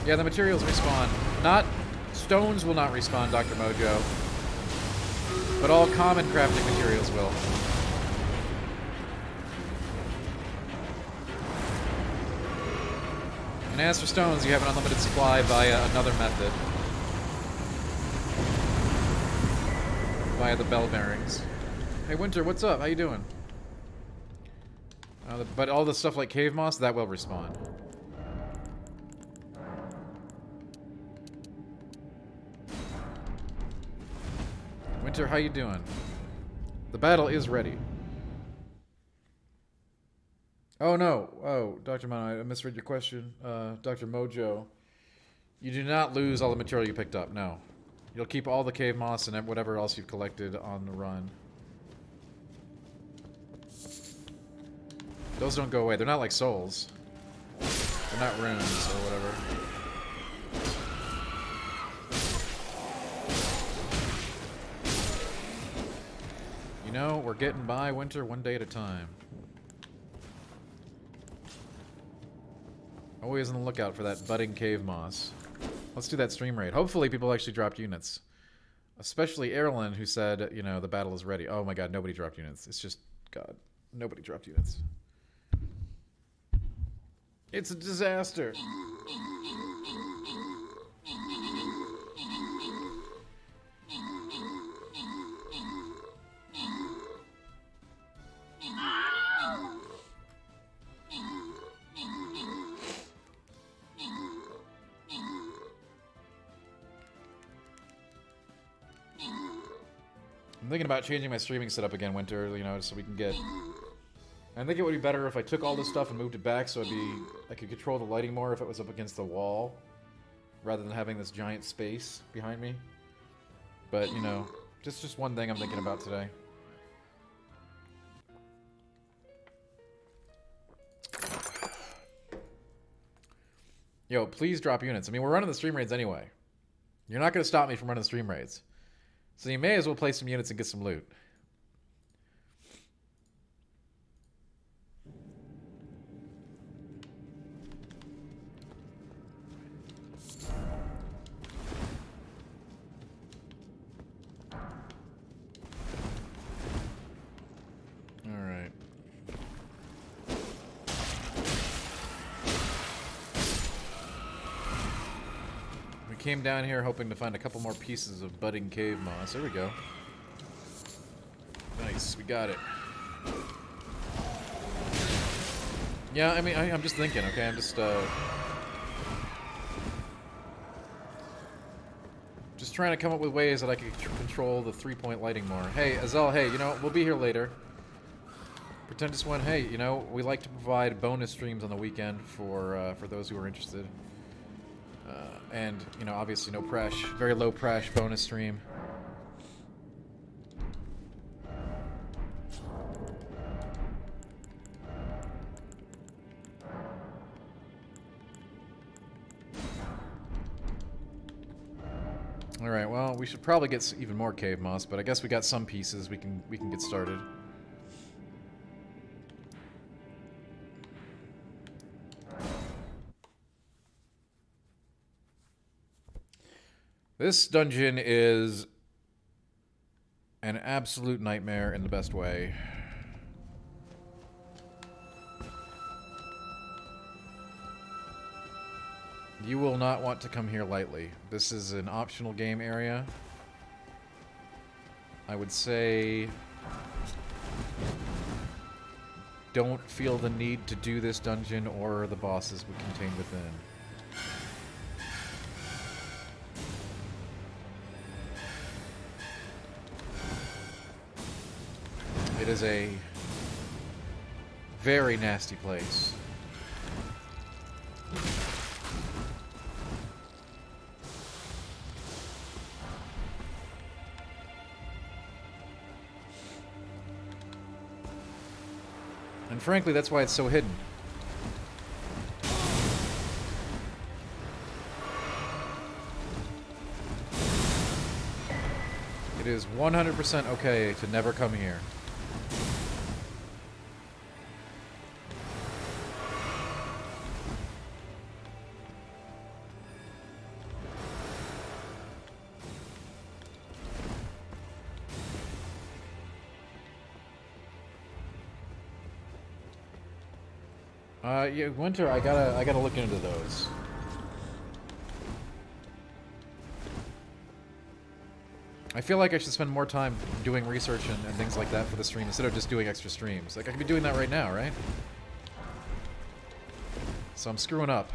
Yeah, the materials respawn. Not... Stones will not respawn, Dr. Mojo. But all common crafting materials will. And as for stones, you have an unlimited supply via another method. Via the bell bearings. Hey, Winter, what's up? How you doing? But all the stuff like cave moss, that will respawn. Winter, how you doing? The battle is ready. Oh no. Oh, Dr. Mono, I misread your question. Dr. Mojo. You do not lose all the material you picked up, no. You'll keep all the cave moss and whatever else you've collected on the run. Those don't go away. They're not like souls. They're not runes or whatever. You know, we're getting by, Winter, one day at a time. Always on the lookout for that budding cave moss. Let's do that stream raid. Hopefully people actually dropped units. Especially Erlen, who said, you know, the battle is ready. Oh my god, nobody dropped units. It's just, god, nobody dropped units. It's a disaster. I'm thinking about changing my streaming setup again, Winter, you know, so we can get... I think it would be better if I took all this stuff and moved it back so I could control the lighting more if it was up against the wall, rather than having this giant space behind me. But, you know, just one thing I'm thinking about today. Yo, please drop units. I mean, we're running the stream raids anyway. You're not going to stop me from running the stream raids. So you may as well play some units and get some loot. Alright. We came down here hoping to find a couple more pieces of budding cave moss. There we go. Nice, we got it. Yeah, I mean, I'm just thinking, okay? I'm just trying to come up with ways that I can control the 3-point lighting more. Hey, Azel, hey, you know, we'll be here later. Pretend this one, hey, you know, we like to provide bonus streams on the weekend for those who are interested. And, you know, obviously no prash, very low prash bonus stream. All right, well, we should probably get even more cave moss, but I guess we got some pieces. We can get started. This dungeon is an absolute nightmare in the best way. You will not want to come here lightly. This is an optional game area. I would say don't feel the need to do this dungeon or the bosses contained within. It is a very nasty place. And frankly, that's why it's so hidden. It is 100% okay to never come here. Yeah, Winter, I gotta look into those. I feel like I should spend more time doing research and things like that for the stream instead of just doing extra streams. Like, I could be doing that right now, right? So I'm screwing up.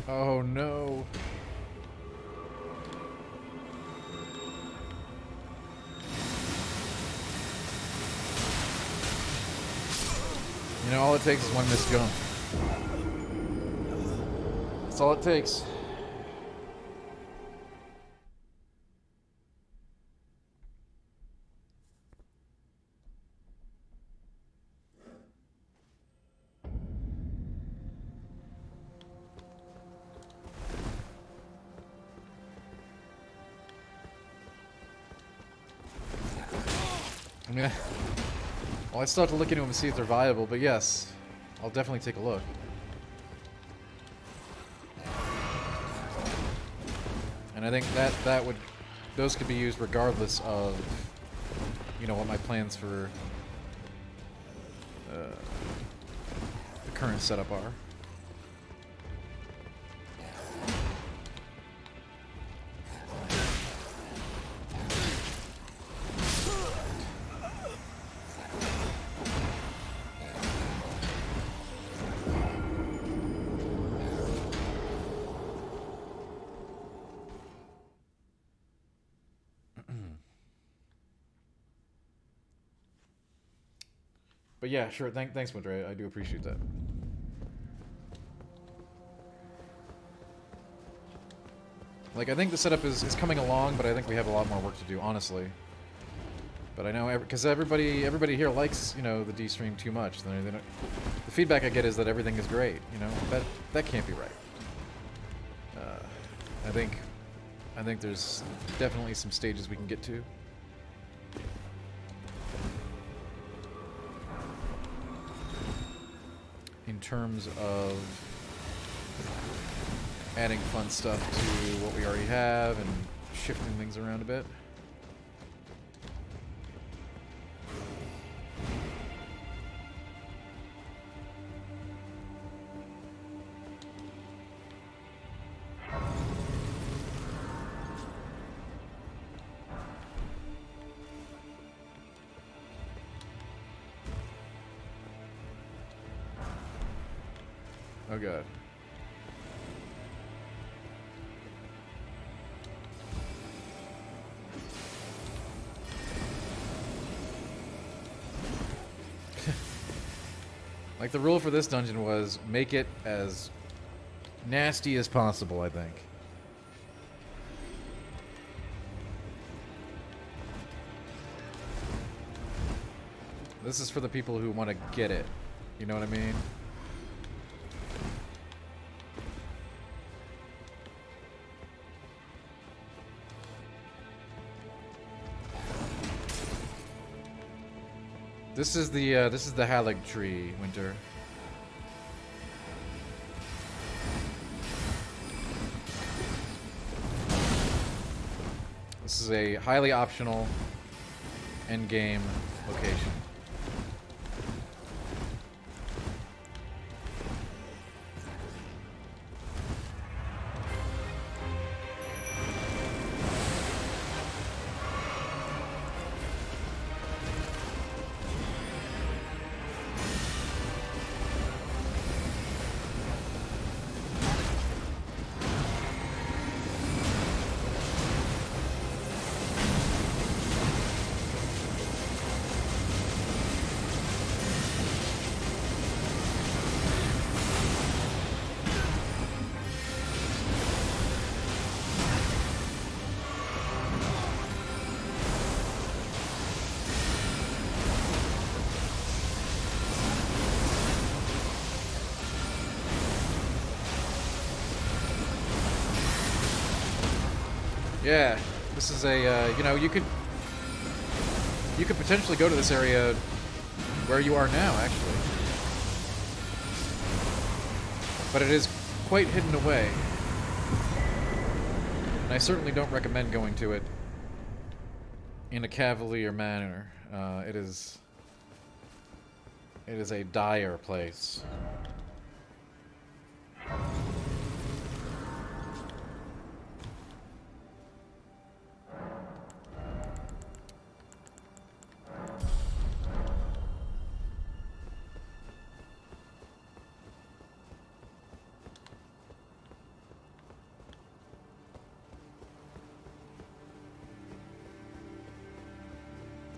Oh no. You know, all it takes is one missed jump. That's all it takes. Yeah. Well, I still have to look into them and see if they're viable, but yes, I'll definitely take a look. And I think those could be used regardless of, you know, what my plans for the current setup are. But yeah, sure. Thanks, Madre. I do appreciate that. Like, I think the setup is coming along, but I think we have a lot more work to do, honestly. But I know, because everybody here likes, you know, the D stream too much. They don't, the feedback I get is that everything is great. You know, that can't be right. I think there's definitely some stages we can get to. In terms of adding fun stuff to what we already have and shifting things around a bit. Oh god. Like, the rule for this dungeon was make it as nasty as possible, I think. This is for the people who want to get it. You know what I mean? This is the Halig tree, Winter. This is a highly optional endgame location. Yeah, this is a, you know, you could potentially go to this area where you are now, actually. But it is quite hidden away. And I certainly don't recommend going to it in a cavalier manner. It is a dire place.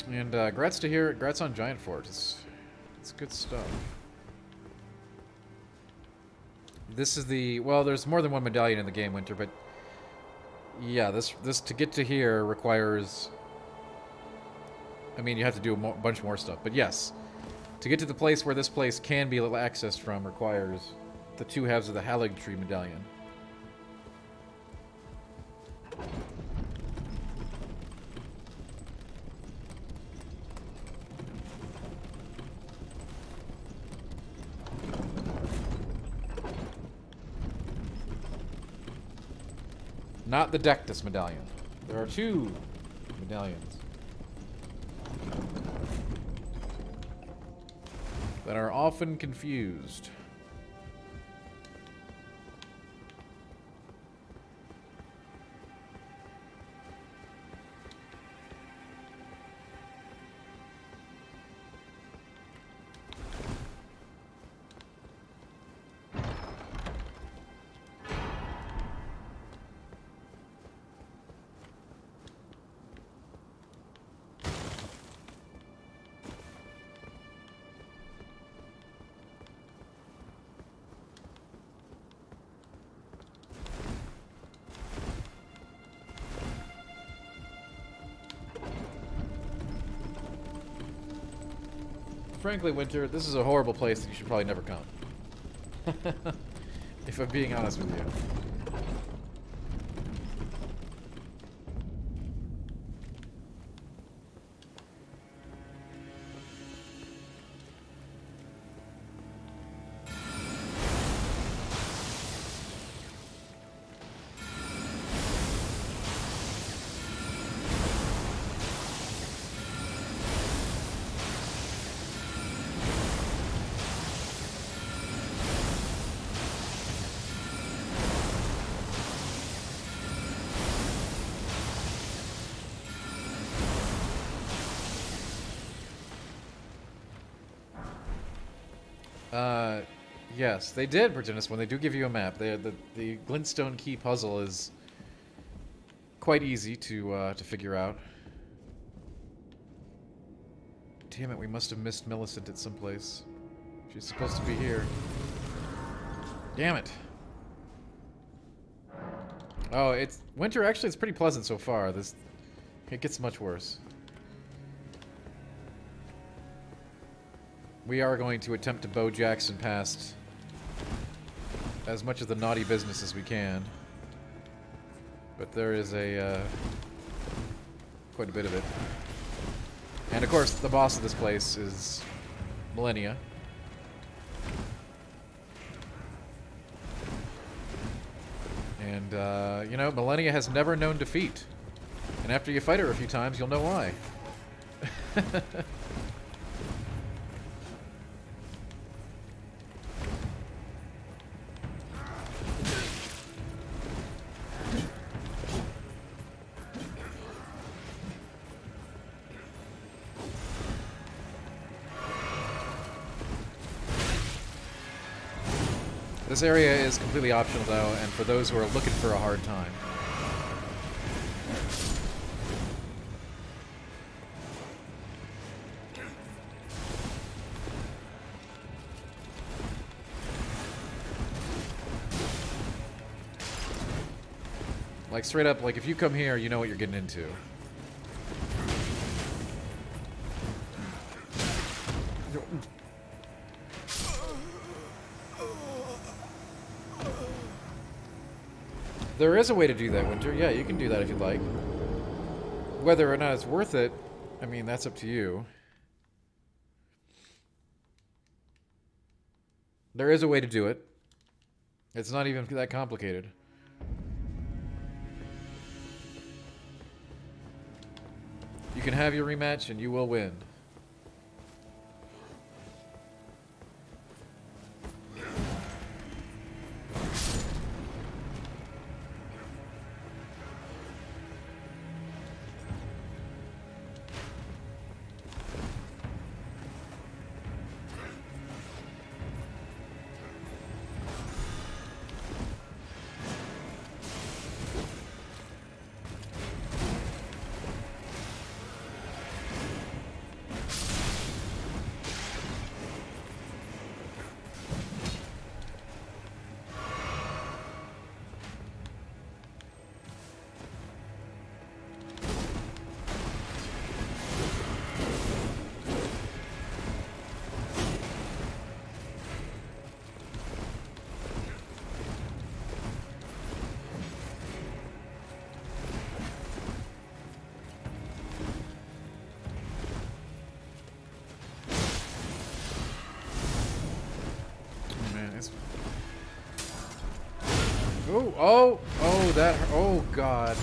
And grats on Giant Fort. It's good stuff. This is the, well, there's more than one medallion in the game, Winter, but yeah, this to get to here requires, I mean, you have to do a bunch more stuff, but yes, to get to the place where this place can be accessed from requires the two halves of the Halig Tree medallion. Not the Dectus medallion. There are 2 medallions that are often confused. Frankly, Winter, this is a horrible place that you should probably never come. If I'm being honest with you. Yes, they did, Virginus, when they do give you a map. The glintstone key puzzle is quite easy to figure out. Damn it, we must have missed Millicent at some place. She's supposed to be here. Damn it. Oh, it's... Winter, actually, it's pretty pleasant so far. It gets much worse. We are going to attempt to Bo Jackson past as much of the naughty business as we can. But there is quite a bit of it. And of course, the boss of this place is Millennia. And, you know, Millennia has never known defeat. And after you fight her a few times, you'll know why. This area is completely optional, though, and for those who are looking for a hard time. Like, straight up, like, if you come here, you know what you're getting into. There is a way to do that, Winter. Yeah, you can do that if you'd like. Whether or not it's worth it, I mean, that's up to you. There is a way to do it. It's not even that complicated. You can have your rematch and you will win. Oh god.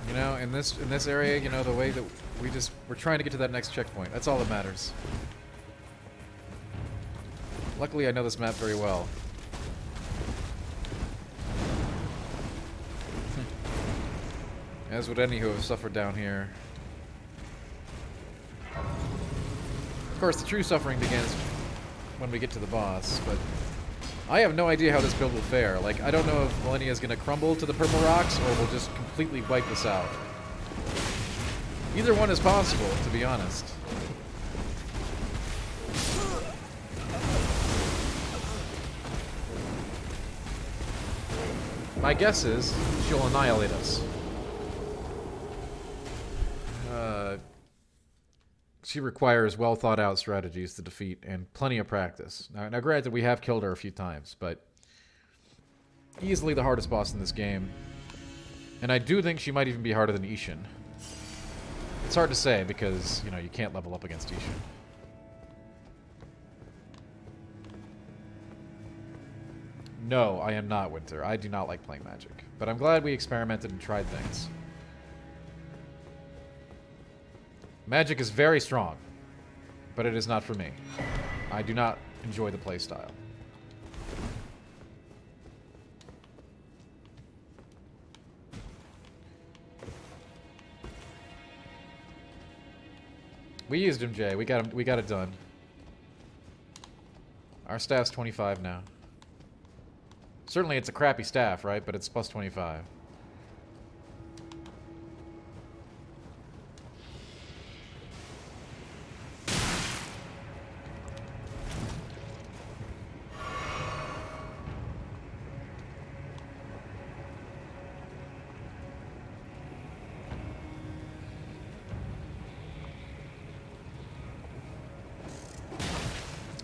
You know, in this area, you know, the way that we're trying to get to that next checkpoint. That's all that matters. Luckily, I know this map very well. As would any who have suffered down here. Of course, the true suffering begins when we get to the boss, but I have no idea how this build will fare. Like, I don't know if Millennia is going to crumble to the purple rocks, or will just completely wipe us out. Either one is possible, to be honest. My guess is she'll annihilate us. She requires well thought out strategies to defeat and plenty of practice. Now granted, we have killed her a few times, but easily the hardest boss in this game. And I do think she might even be harder than Ishin. It's hard to say because, you know, you can't level up against Ishin. No, I am not Winter. I do not like playing Magic. But I'm glad we experimented and tried things. Magic is very strong, but it is not for me. I do not enjoy the playstyle. We used him, Jay. We got it done. Our staff's 25 now. Certainly it's a crappy staff, right? But it's plus 25.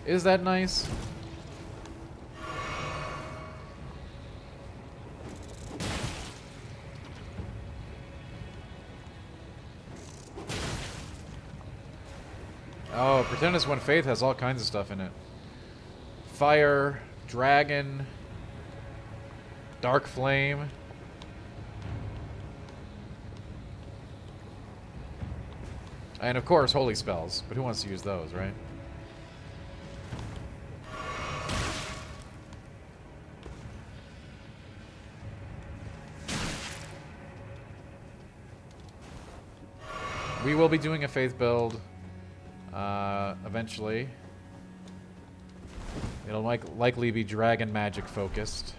Is that nice? Oh, Pretendus One Faith has all kinds of stuff in it. Fire, Dragon, Dark Flame. And of course, Holy Spells. But who wants to use those, right? We will be doing a Faith build eventually. It'll likely be Dragon Magic focused.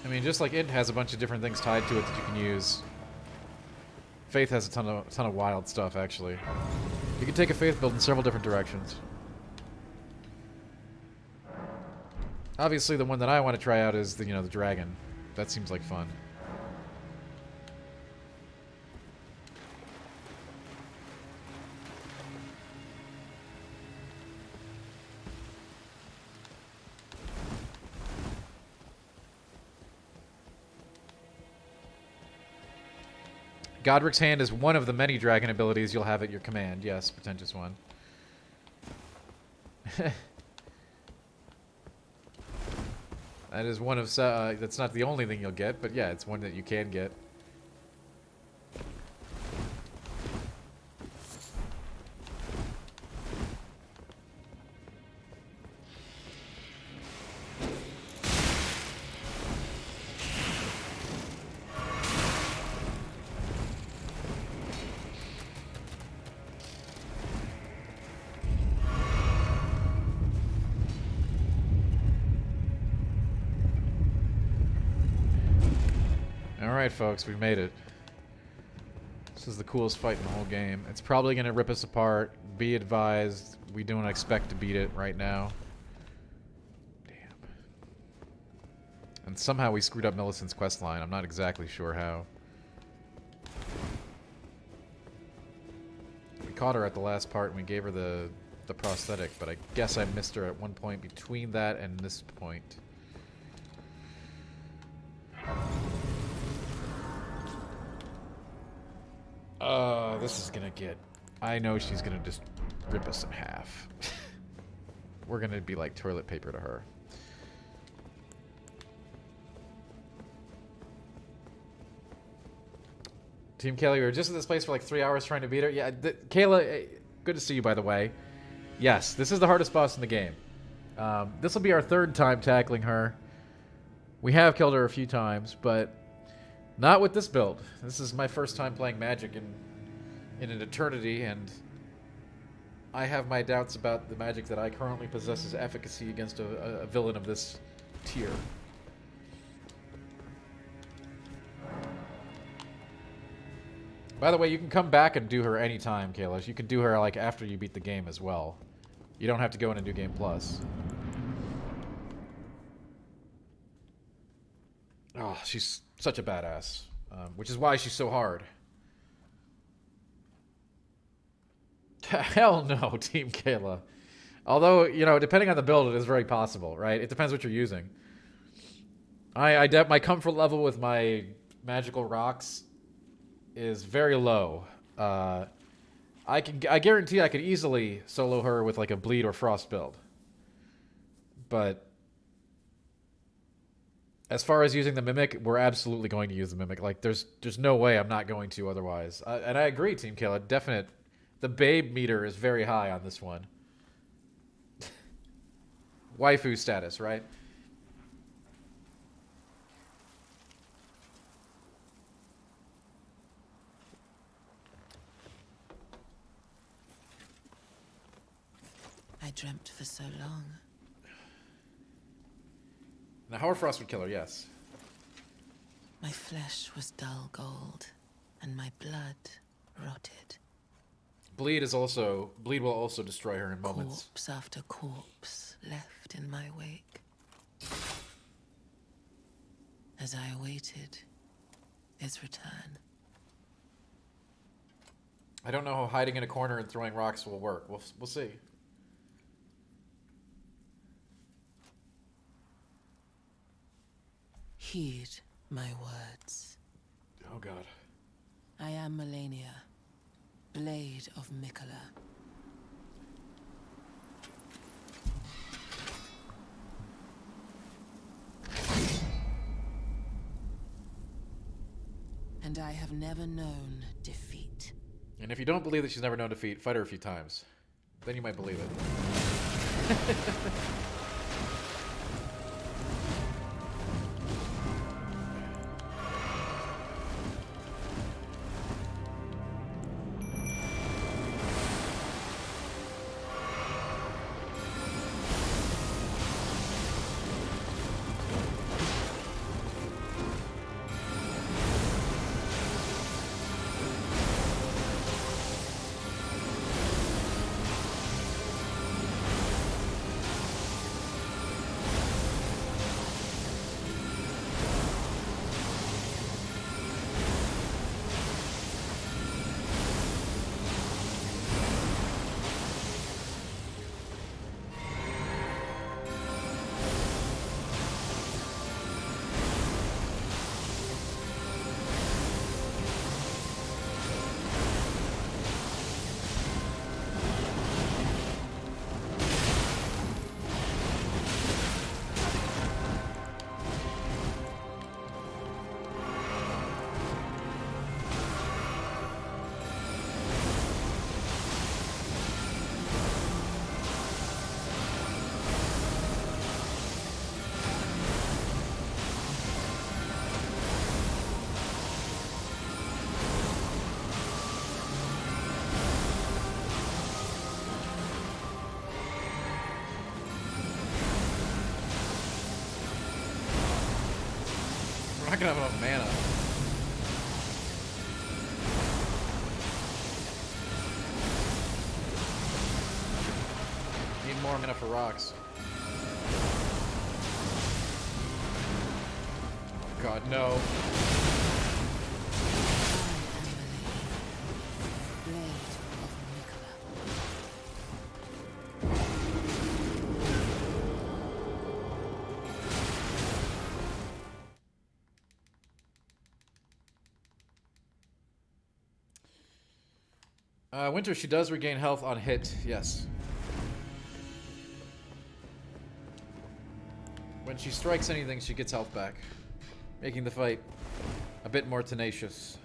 I mean, just like INT has a bunch of different things tied to it that you can use. Faith has a ton of wild stuff, actually. You can take a Faith build in several different directions. Obviously, the one that I want to try out is the, the Dragon. That seems like fun. Godric's Hand is one of the many dragon abilities you'll have at your command. Yes, Pretentious One. That is one of... that's not the only thing you'll get, but yeah, it's one that you can get. Alright, folks, we made it. This is the coolest fight in the whole game. It's probably going to rip us apart. Be advised, we don't expect to beat it right now. Damn. And somehow we screwed up Millicent's questline. I'm not exactly sure how. We caught her at the last part and we gave her the the prosthetic, but I guess I missed her at one point between that and this point. This is gonna get... I know she's gonna just rip us in half. We're gonna be like toilet paper to her. Team Kayla, we were just in this place for like 3 hours trying to beat her. Yeah, Kayla, good to see you, by the way. Yes, this is the hardest boss in the game. This will be our 3rd time tackling her. We have killed her a few times, but not with this build. This is my first time playing Magic in an eternity, and I have my doubts about the magic that I currently possess's efficacy against a villain of this tier. By the way, you can come back and do her anytime, Kayla. You can do her like after you beat the game as well. You don't have to go in and do Game Plus. Oh, she's such a badass, which is why she's so hard. Hell no, Team Kayla. Although, you know, depending on the build, it is very possible, right? It depends what you're using. My comfort level with my magical rocks is very low. I guarantee I could easily solo her with like a bleed or frost build. But as far as using the mimic, we're absolutely going to use the mimic. Like there's no way I'm not going to otherwise. And I agree, Team Kayla. Definite. The babe meter is very high on this one. Waifu status, right? I dreamt for so long. Now, Hoarfrost would kill her, yes. My flesh was dull gold, and my blood rotted. Bleed will also destroy her in moments. Corpse after corpse left in my wake. As I awaited his return. I don't know how hiding in a corner and throwing rocks will work. We'll see. Heed my words. Oh god. I am Melania, Blade of Mikola. And I have never known defeat. And if you don't believe that she's never known defeat, fight her a few times. Then you might believe it. We're not gonna have enough mana. Need more mana for rocks. Oh god, no. Blade of Mikola. Winter, she does regain health on hit, yes. When she strikes anything, she gets health back, making the fight a bit more tenacious.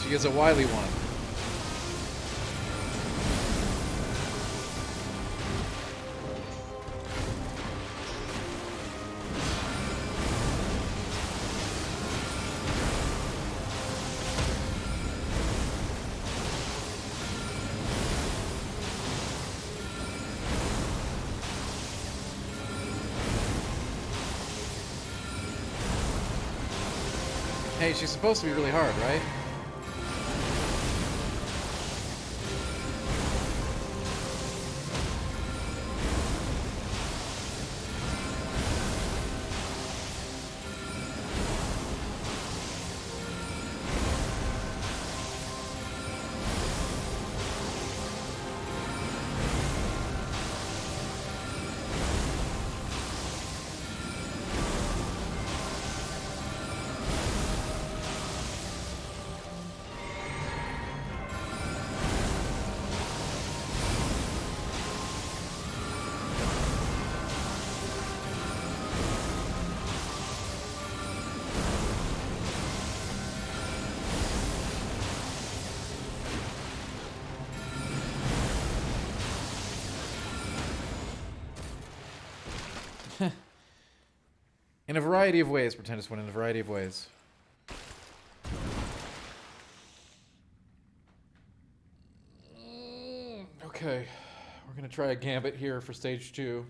She is a wily one. Hey, she's supposed to be really hard, right? In a variety of ways, Pretendus went in a variety of ways. Okay, we're gonna try a gambit here for stage 2.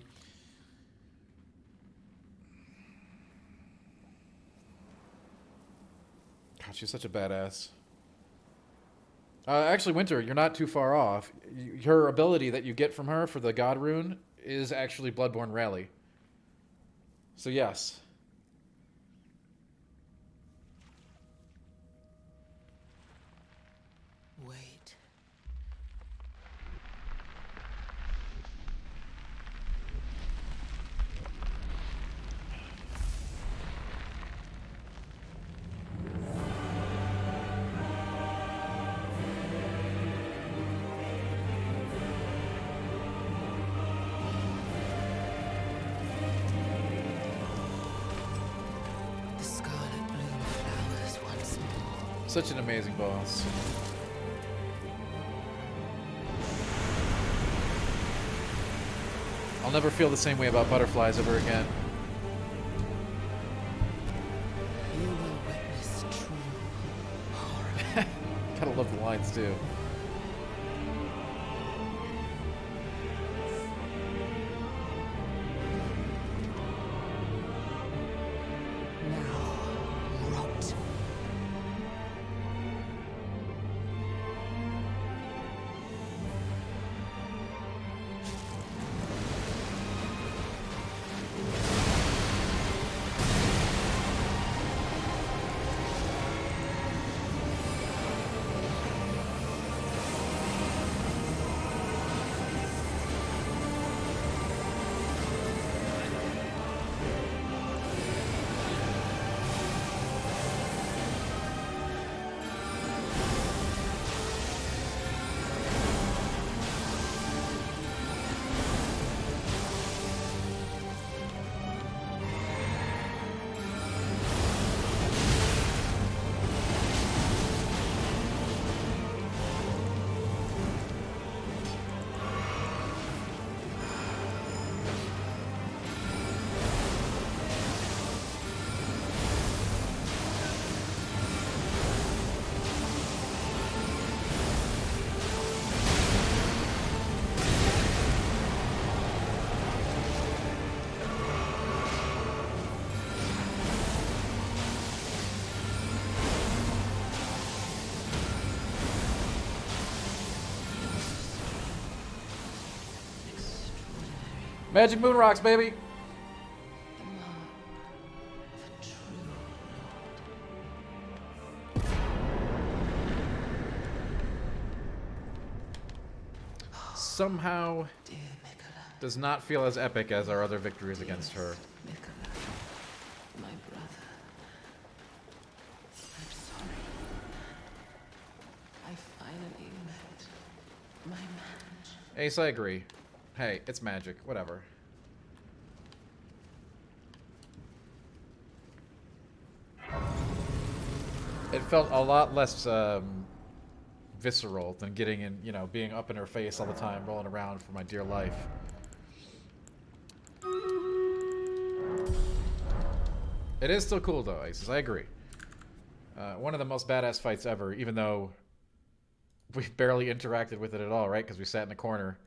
God, she's such a badass. Actually, Winter, you're not too far off. Her ability that you get from her for the God Rune is actually Bloodborne Rally. So yes. Wait. The scarlet bloom flowers once more. Such an amazing boss. I'll never feel the same way about butterflies ever again. You will witness true horror. Gotta love the lines too. Now, rot. Magic moon rocks, baby. The mark of a true lord. Somehow Dear Nicola. does not feel as epic as our other victories against her. Nicola, my brother. I'm sorry. I finally met my match. Ace, I agree. Hey, it's magic. Whatever. It felt a lot less visceral than getting in, you know, being up in her face all the time, rolling around for my dear life. It is still cool, though, Aces. I agree. One of the most badass fights ever, even though we barely interacted with it at all, right? Because we sat in the corner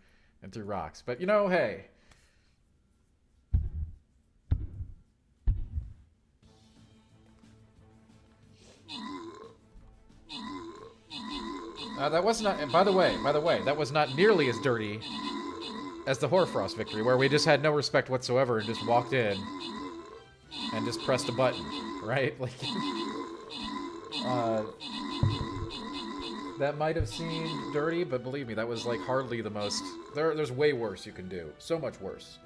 and threw rocks. But, you know, hey. That was not, by the way, that was not nearly as dirty as the Hoarfrost victory, where we just had no respect whatsoever and just walked in and just pressed a button, right? Like, that might have seemed dirty, but believe me, that was like hardly the most. There's way worse you can do. So much worse.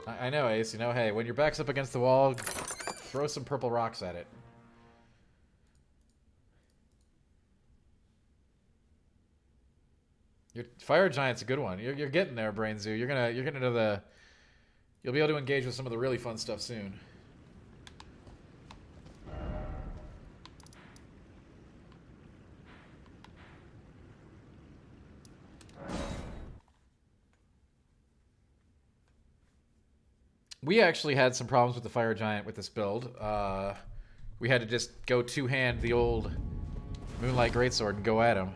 I know, Ace. You know, hey, when your back's up against the wall, throw some purple rocks at it. Your fire giant's a good one. You're getting there, Brain Zoo. You're gonna do the. You'll be able to engage with some of the really fun stuff soon. We actually had some problems with the fire giant with this build. We had to just go two-hand the old Moonlight Greatsword and go at him.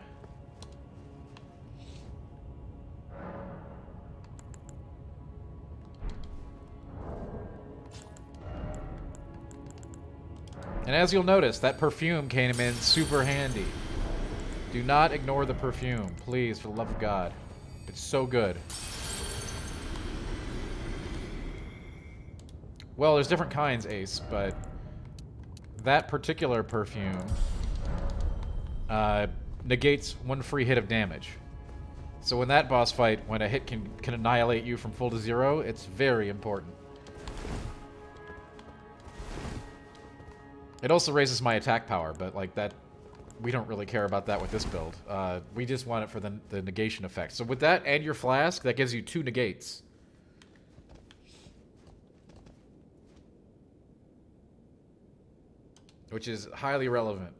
And as you'll notice, that perfume came in super handy. Do not ignore the perfume, please, for the love of God. It's so good. Well, there's different kinds, Ace, but that particular perfume negates one free hit of damage. So in that boss fight, when a hit can annihilate you from full to zero, it's very important. It also raises my attack power, but like that, we don't really care about that with this build. We just want it for the negation effect. So with that and your flask, that gives you 2 negates. Which is highly relevant.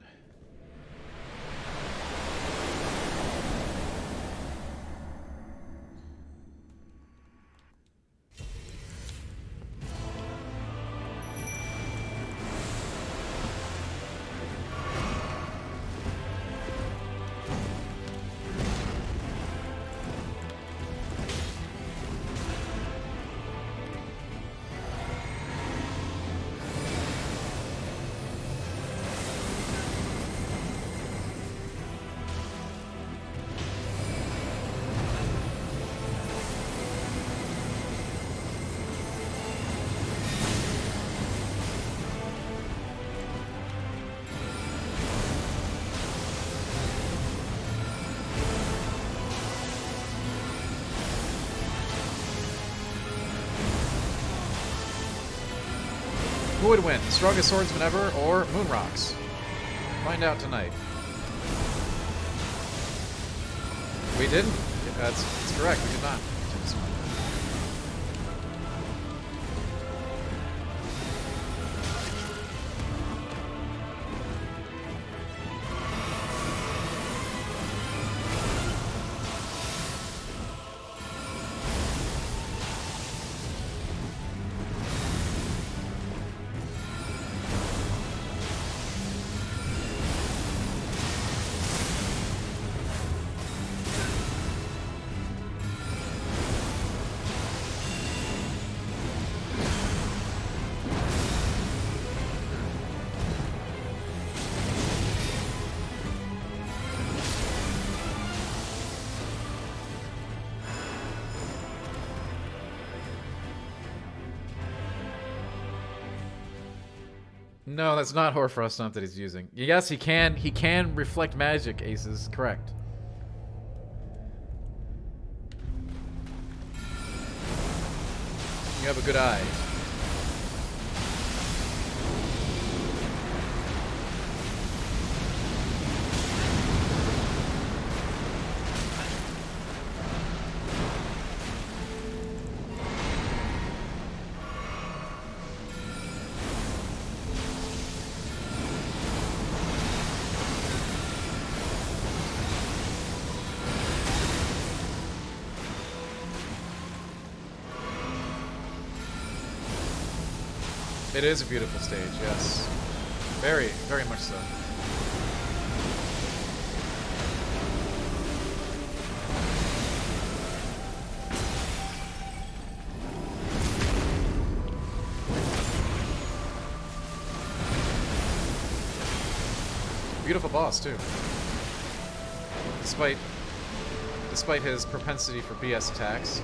Who would win, the strongest swordsman ever or Moon Rocks? Find out tonight. We didn't? That's correct, we did not. No, that's not Hoarfrost Stomp that he's using. Yes, he can reflect magic, Aces. Correct. You have a good eye. It is a beautiful stage, yes. Very, very much so. Beautiful boss, too. Despite his propensity for BS attacks.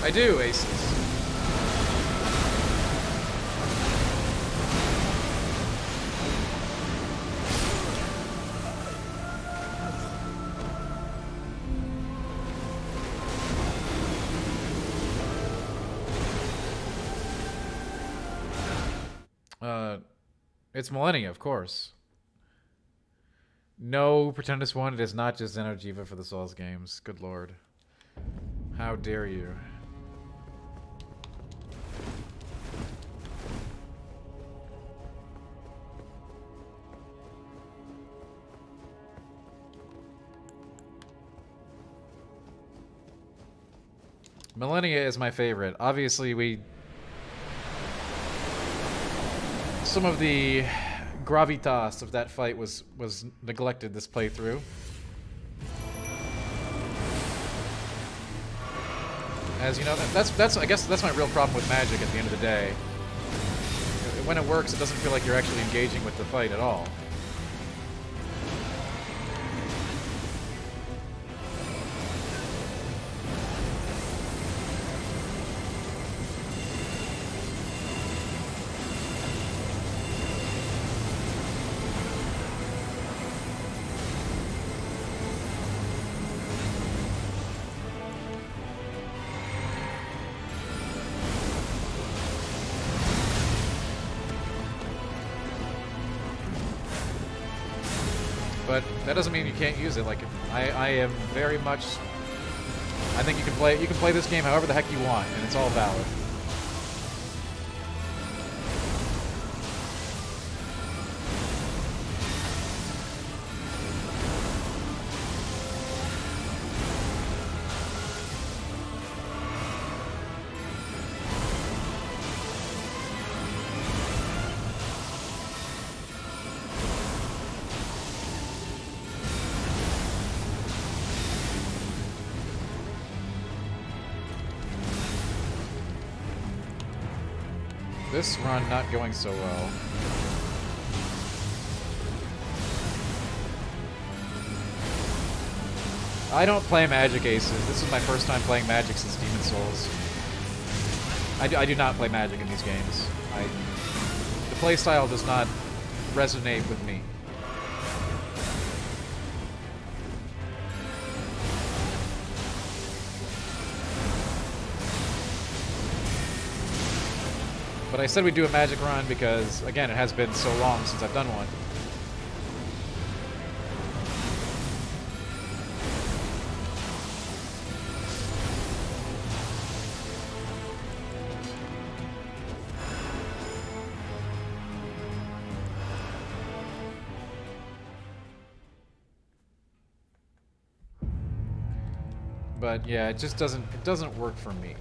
I do, Aces. It's Millennia, of course. No, Pretendus 1, it is not just Energiva for the Souls games. Good lord. How dare you. Millennia is my favorite. Obviously, some of the gravitas of that fight was neglected this playthrough. As you know, that's I guess that's my real problem with Magic at the end of the day. When it works, it doesn't feel like you're actually engaging with the fight at all. But that doesn't mean you can't use it. Like I am very much. I think you can play this game however the heck you want, and it's all valid. This run not going so well. I don't play Magic, Aces. This is my first time playing Magic since Demon Souls. I do not play Magic in these games. The playstyle does not resonate with me. But I said we'd do a magic run because, again, it has been so long since I've done one. But yeah, it just doesn't work for me.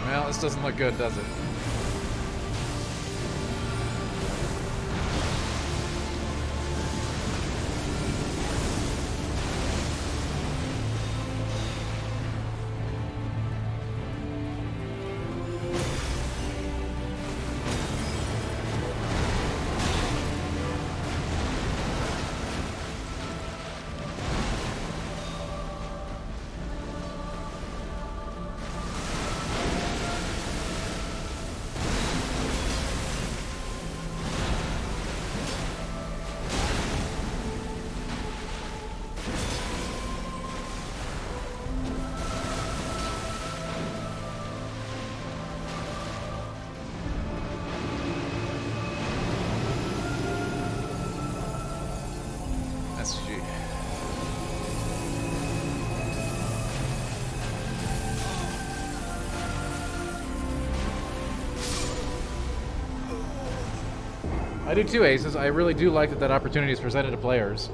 Well, this doesn't look good, does it? SG. I do too, Aces. I really do like that opportunity is presented to players.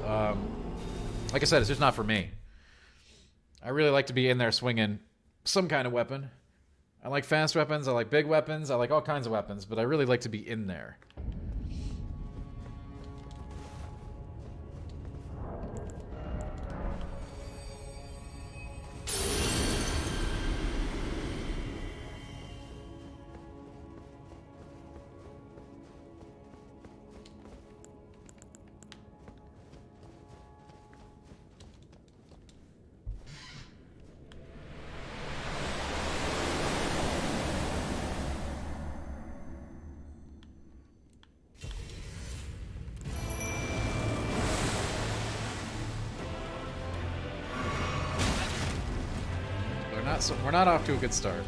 Like I said, it's just not for me. I really like to be in there swinging some kind of weapon. I like fast weapons, I like big weapons, I like all kinds of weapons, but I really like to be in there. We're not off to a good start.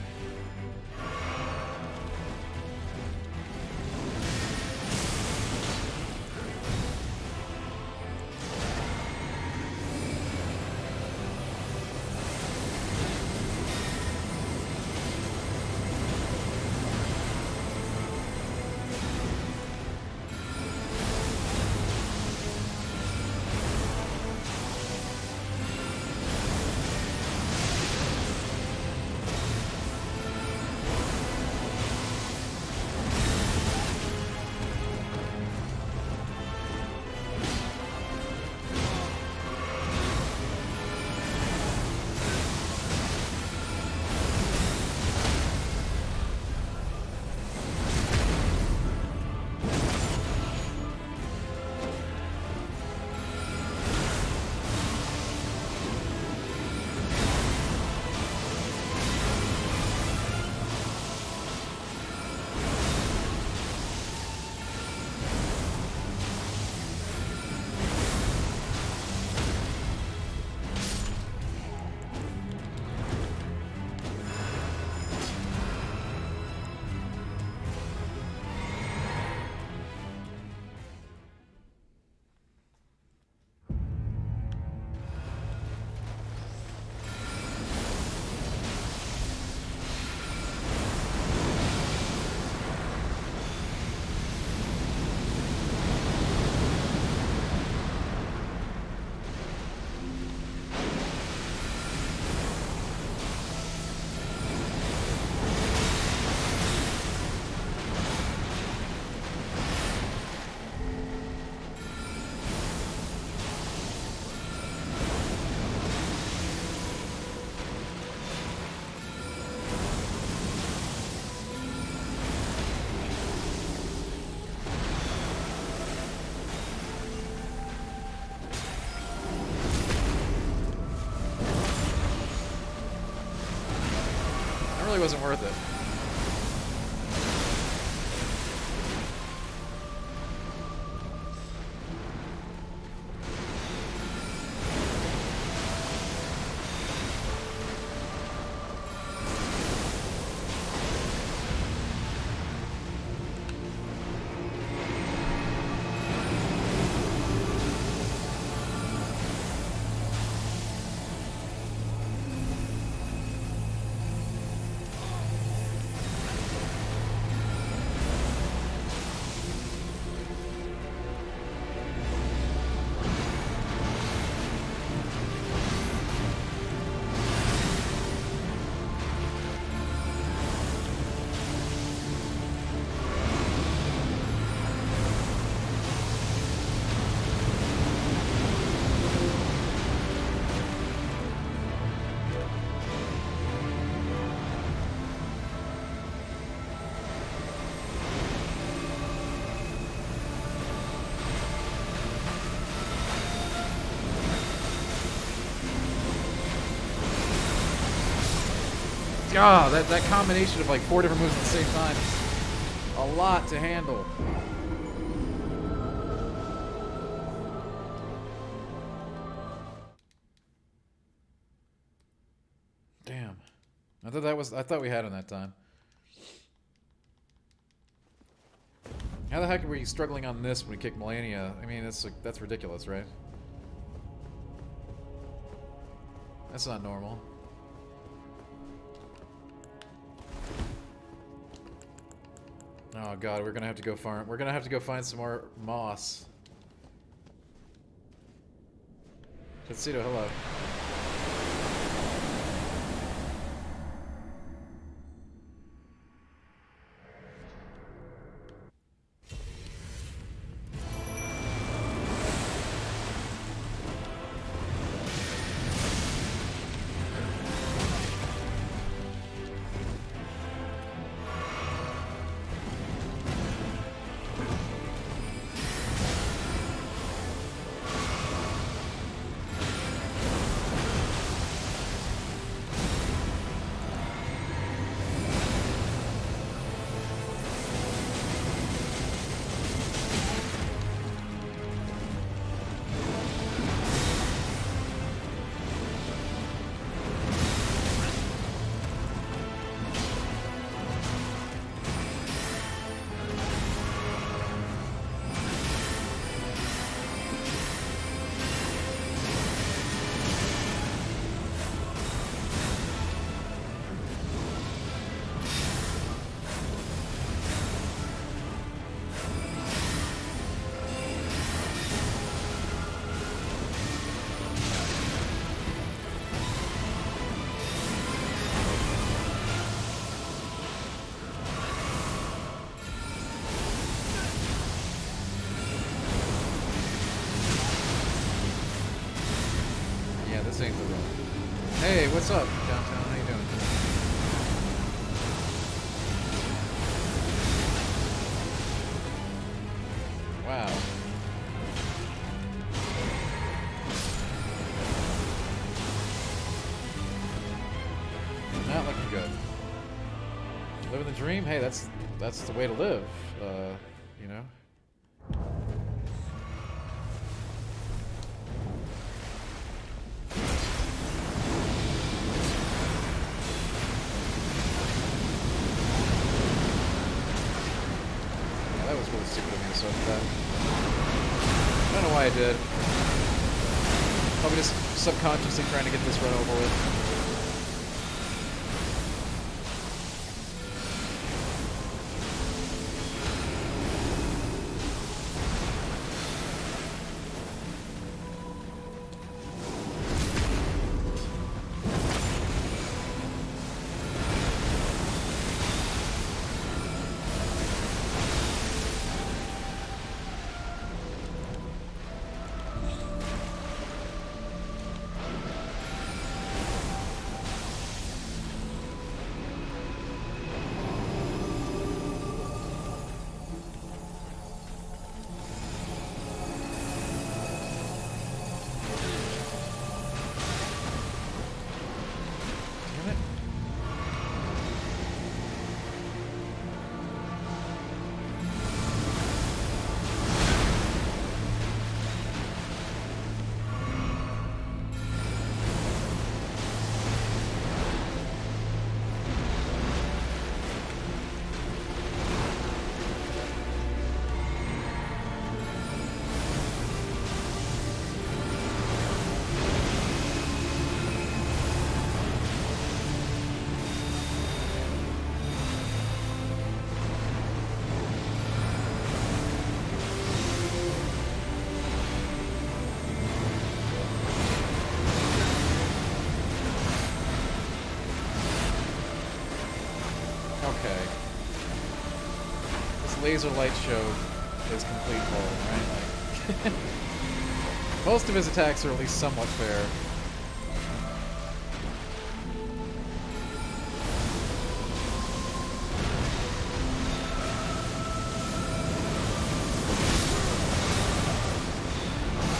really wasn't worth it. God, that combination of like 4 different moves at the same time is a lot to handle. Damn. I thought we had him that time. How the heck were you struggling on this when we kicked Melania? I mean, that's ridiculous, right? That's not normal. Oh god, we're gonna have to go farm. We're gonna have to go find some more moss. Tuxedo, hello. This ain't the road. Hey, what's up, downtown? How you doing? Wow. Not looking good. Living the dream? Hey, that's the way to live. You know? I don't know why I did. Probably just subconsciously trying to get this run over with. okay. This laser light show is complete bull, right? Like, most of his attacks are at least somewhat fair.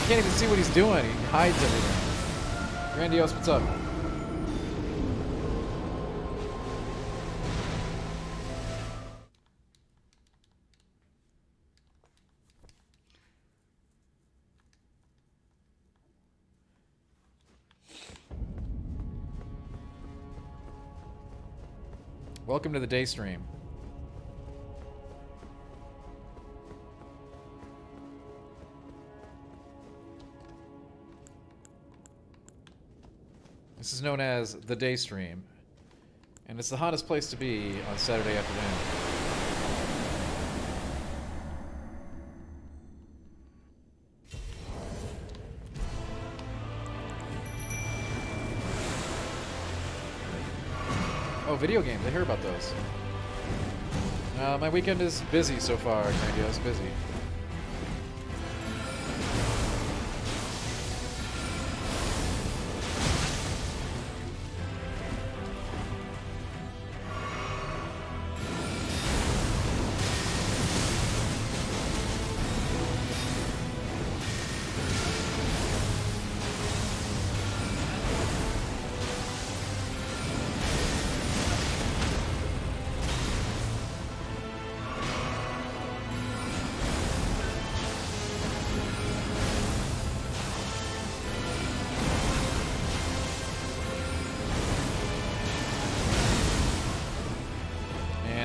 You can't even see what he's doing. He hides everything. Grandiose, what's up? Welcome to the day stream. This is known as the day stream, and it's the hottest place to be on Saturday afternoon. Oh, video games. I hear about those. My weekend is busy so far, Grandiose. Busy.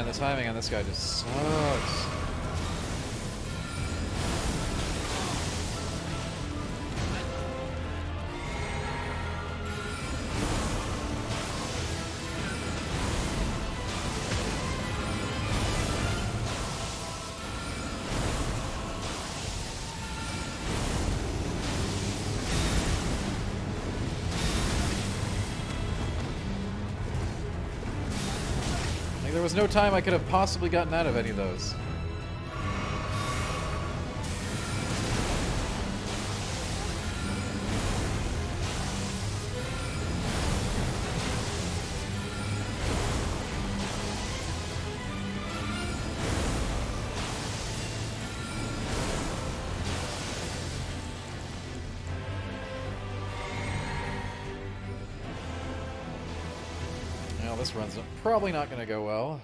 The timing on this guy just sucks. There was no time I could have possibly gotten out of any of those. This run's probably not going to go well.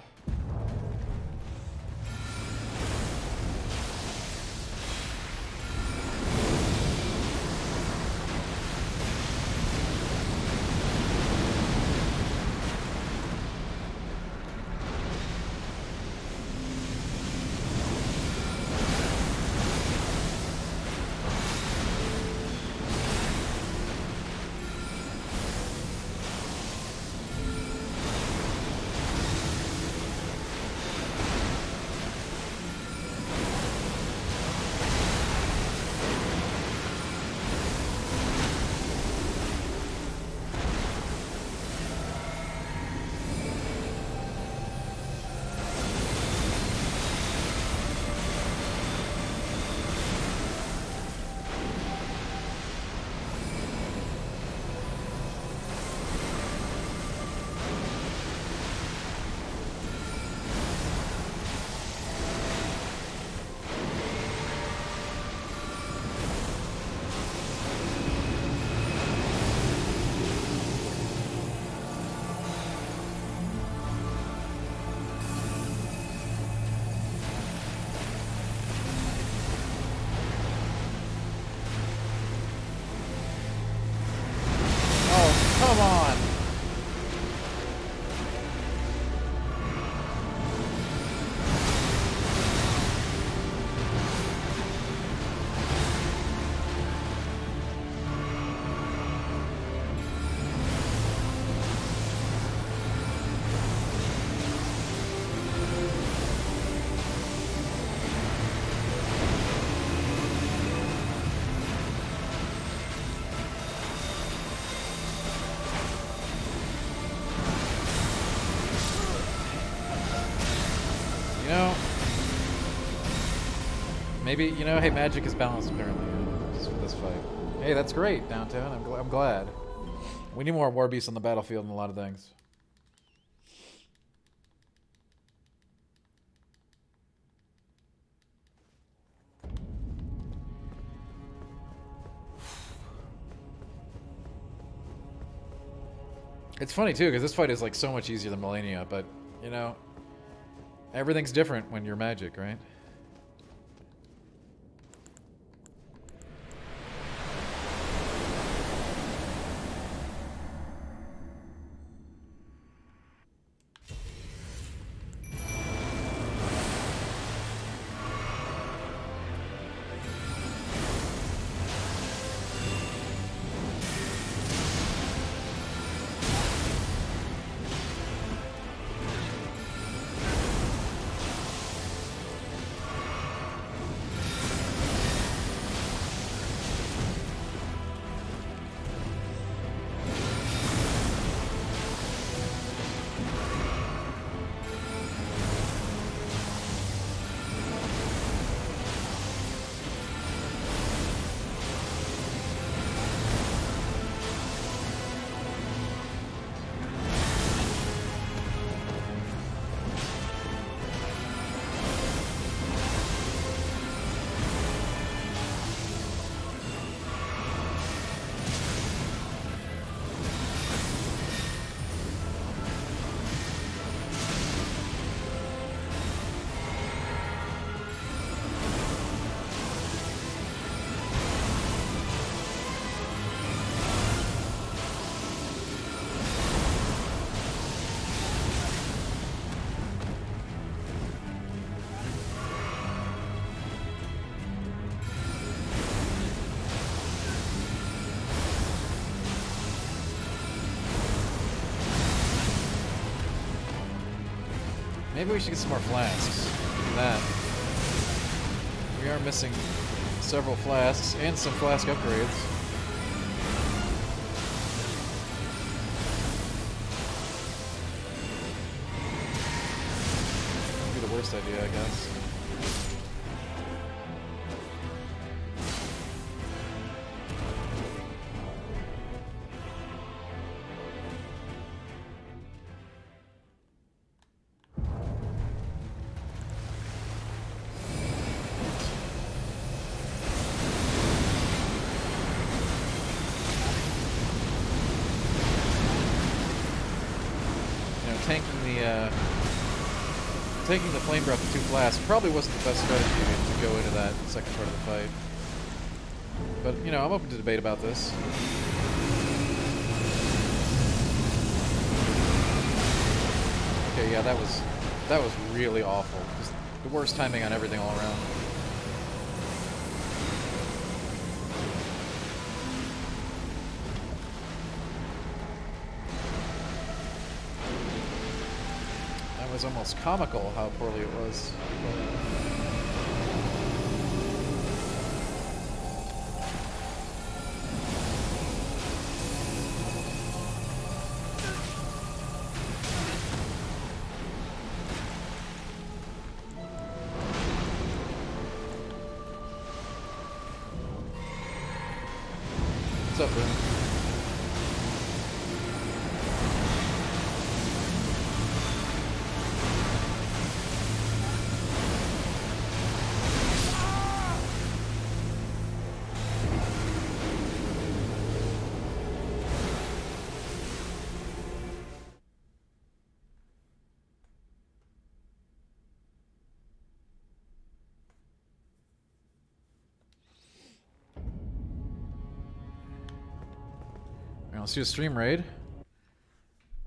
Maybe, you know, hey, magic is balanced apparently, just for this fight. Hey, that's great, Downtown. I'm glad. We need more war beasts on the battlefield and a lot of things. It's funny too, because this fight is like so much easier than Millennia, but you know, everything's different when you're magic, right? Maybe we should get some more flasks. Look at that. We are missing several flasks and some flask upgrades. Would be the worst idea, I guess. Taking the flame breath with 2 flasks probably wasn't the best strategy to go into that second part of the fight. But, you know, I'm open to debate about this. Okay, yeah, that was really awful. Just the worst timing on everything all around. It was almost comical how poorly it was. What's up, Boone? Let's do a stream raid.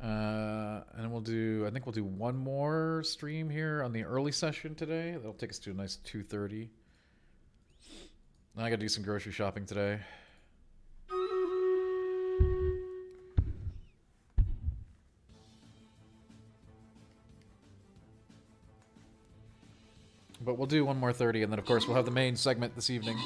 And we'll do, I think we'll do one more stream here on the early session today. That'll take us to a nice 2:30. Then I gotta do some grocery shopping today. But we'll do one more 30, and then of course we'll have the main segment this evening.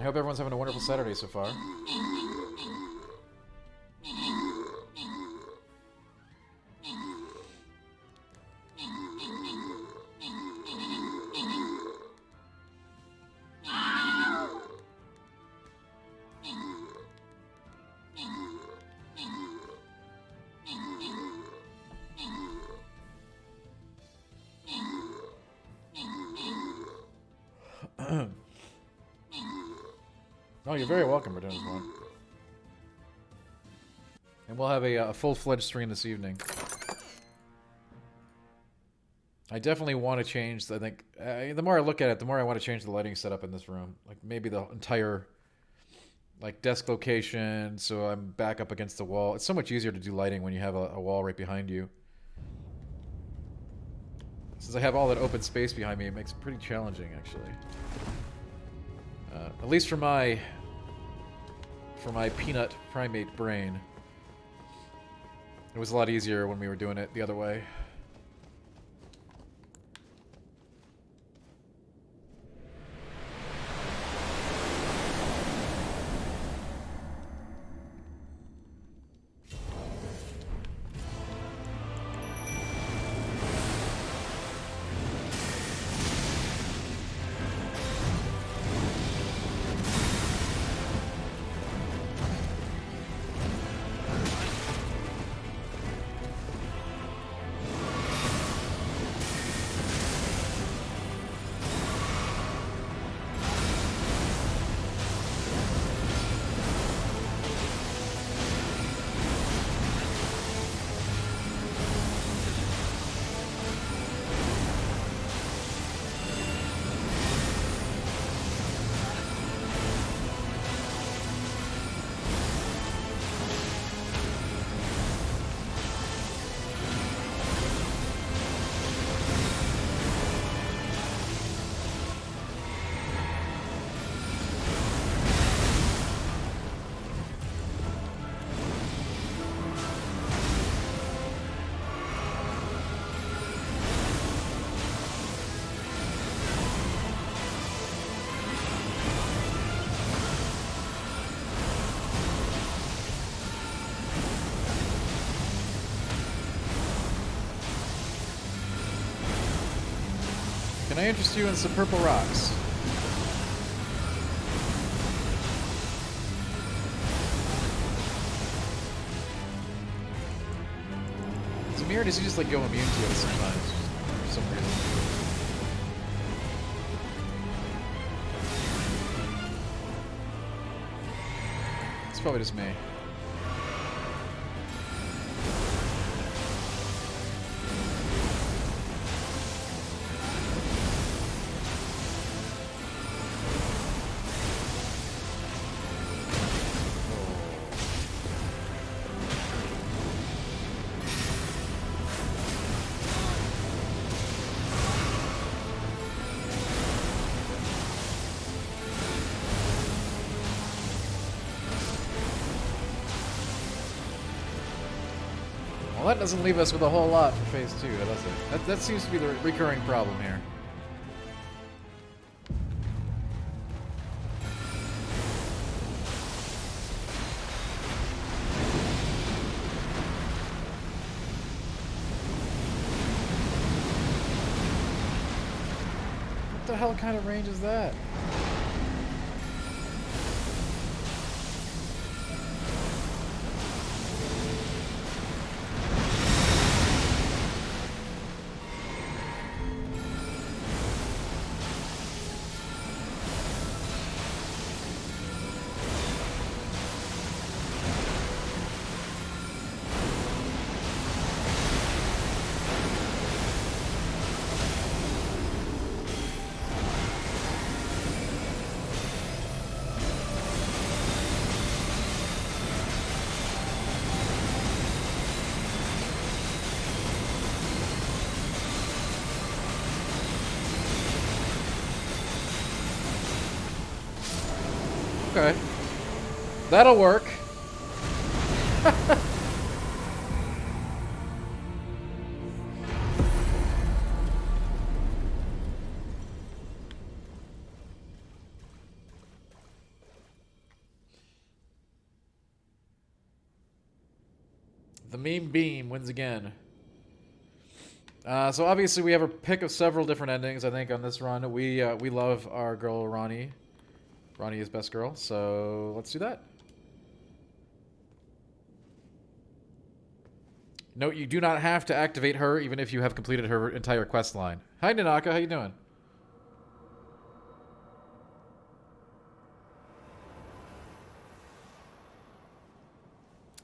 I hope everyone's having a wonderful Saturday so far. Oh, you're very welcome for doing this one. And we'll have a full-fledged stream this evening. I definitely want to change, I think, the more I look at it, the more I want to change the lighting setup in this room. Like, maybe the entire, like, desk location, so I'm back up against the wall. It's so much easier to do lighting when you have a wall right behind you. Since I have all that open space behind me, it makes it pretty challenging, actually. At least for my peanut primate brain. It was a lot easier when we were doing it the other way. Can I interest you in some purple rocks? Is it me or does he just like go immune to it sometimes? For some reason. It's probably just me. Well, that doesn't leave us with a whole lot for phase 2, does it? That seems to be the recurring problem here. What the hell kind of range is that? Okay. That'll work. The meme beam wins again. So obviously we have a pick of several different endings. I think on this run we love our girl Ronnie. Ronnie is best girl. So let's do that. Note, you do not have to activate her even if you have completed her entire quest line. Hi Nanaka, how you doing?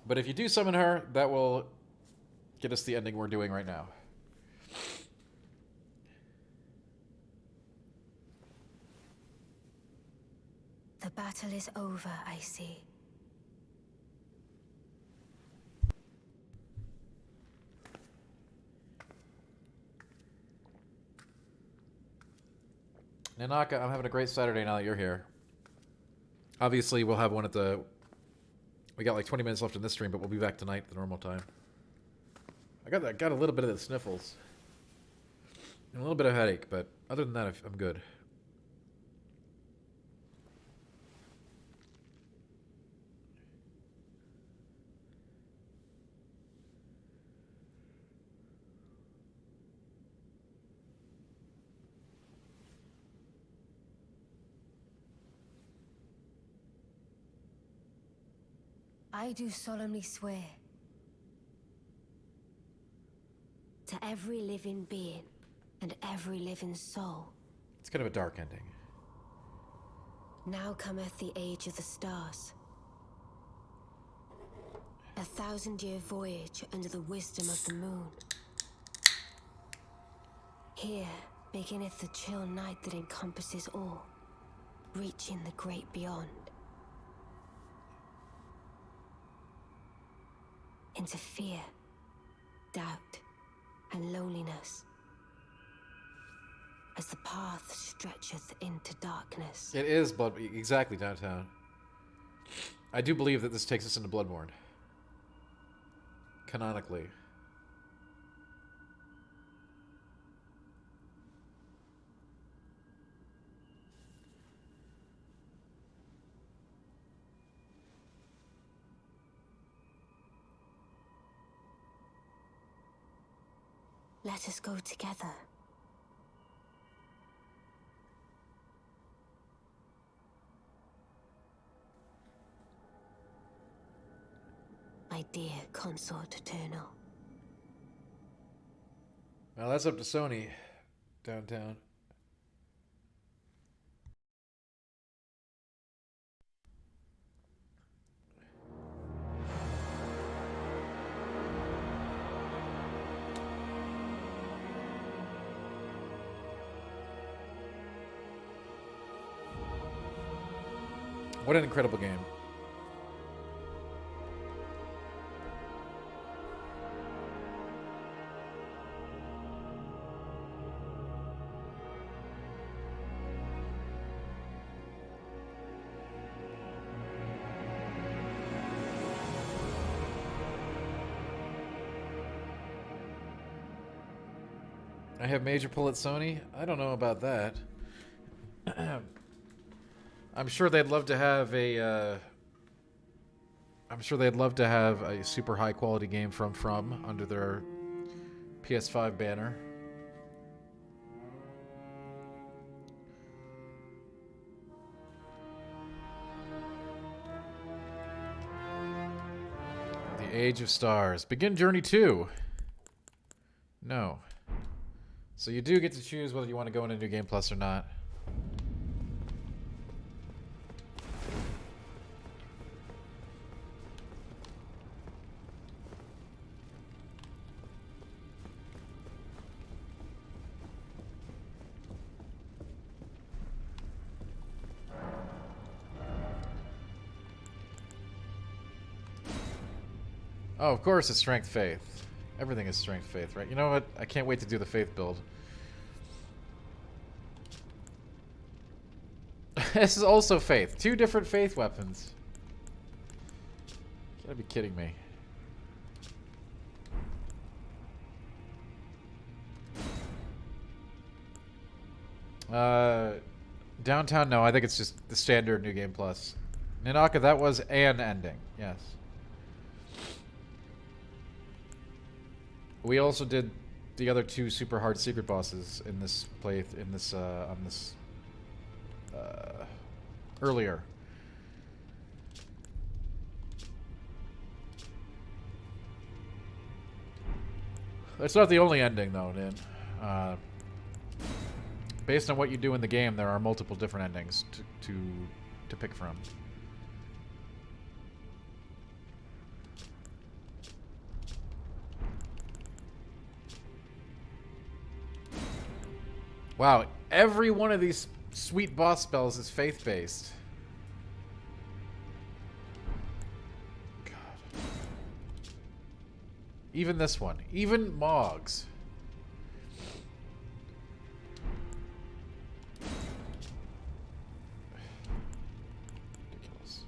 But if you do summon her, that will get us the ending we're doing right now. The battle is over, I see. Nanaka, I'm having a great Saturday now that you're here. Obviously, we'll have one at the... We got like 20 minutes left in this stream, but we'll be back tonight at the normal time. I got a little bit of the sniffles. And a little bit of headache, but other than that, I'm good. I do solemnly swear to every living being and every living soul. It's kind of a dark ending. Now cometh the age of the stars. 1,000-year voyage under the wisdom of the moon. Here beginneth the chill night that encompasses all, reaching the great beyond. Into fear, doubt, and loneliness, as the path stretcheth into darkness. It is exactly downtown. I do believe that this takes us into Bloodborne. Canonically. Let us go together. My dear consort eternal. Well, that's up to Sony. Downtown. What an incredible game. I have major pull at Sony? I don't know about that. I'm sure they'd love to have a super high quality game from under their PS5 banner. The Age of Stars. Begin Journey 2. No. So you do get to choose whether you want to go into New Game Plus or not. Oh, of course it's Strength Faith. Everything is Strength Faith, right? You know what? I can't wait to do the Faith build. This is also Faith. 2 different Faith weapons. You gotta be kidding me. Downtown, no. I think it's just the standard New Game Plus. Ninaka, that was an ending. Yes. We also did the other 2 super hard secret bosses in this earlier. It's not the only ending, though, Nin. Based on what you do in the game, there are multiple different endings to pick from. Wow, every one of these sweet boss spells is faith-based. God. Even this one. Even Moggs. Ridiculous.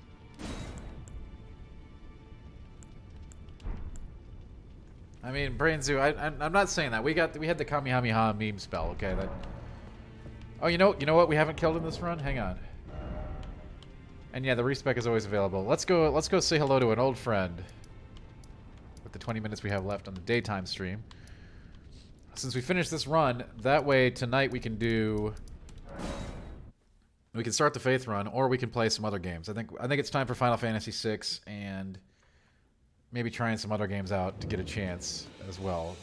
I mean, Brain Zoo, I'm not saying that. We had the Kamehameha meme spell, okay? That. Oh, you know what we haven't killed in this run? Hang on. And yeah, the respec is always available. Let's go say hello to an old friend. With the 20 minutes we have left on the daytime stream. Since we finished this run, that way tonight we can start the Faith run, or we can play some other games. I think it's time for Final Fantasy VI and maybe trying some other games out to get a chance as well.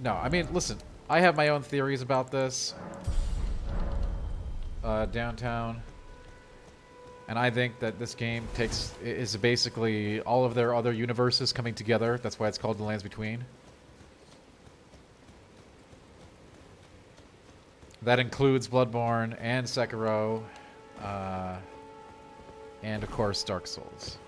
No, I mean, listen, I have my own theories about this. Downtown. And I think that this game is basically all of their other universes coming together. That's why it's called The Lands Between. That includes Bloodborne and Sekiro. And, of course, Dark Souls.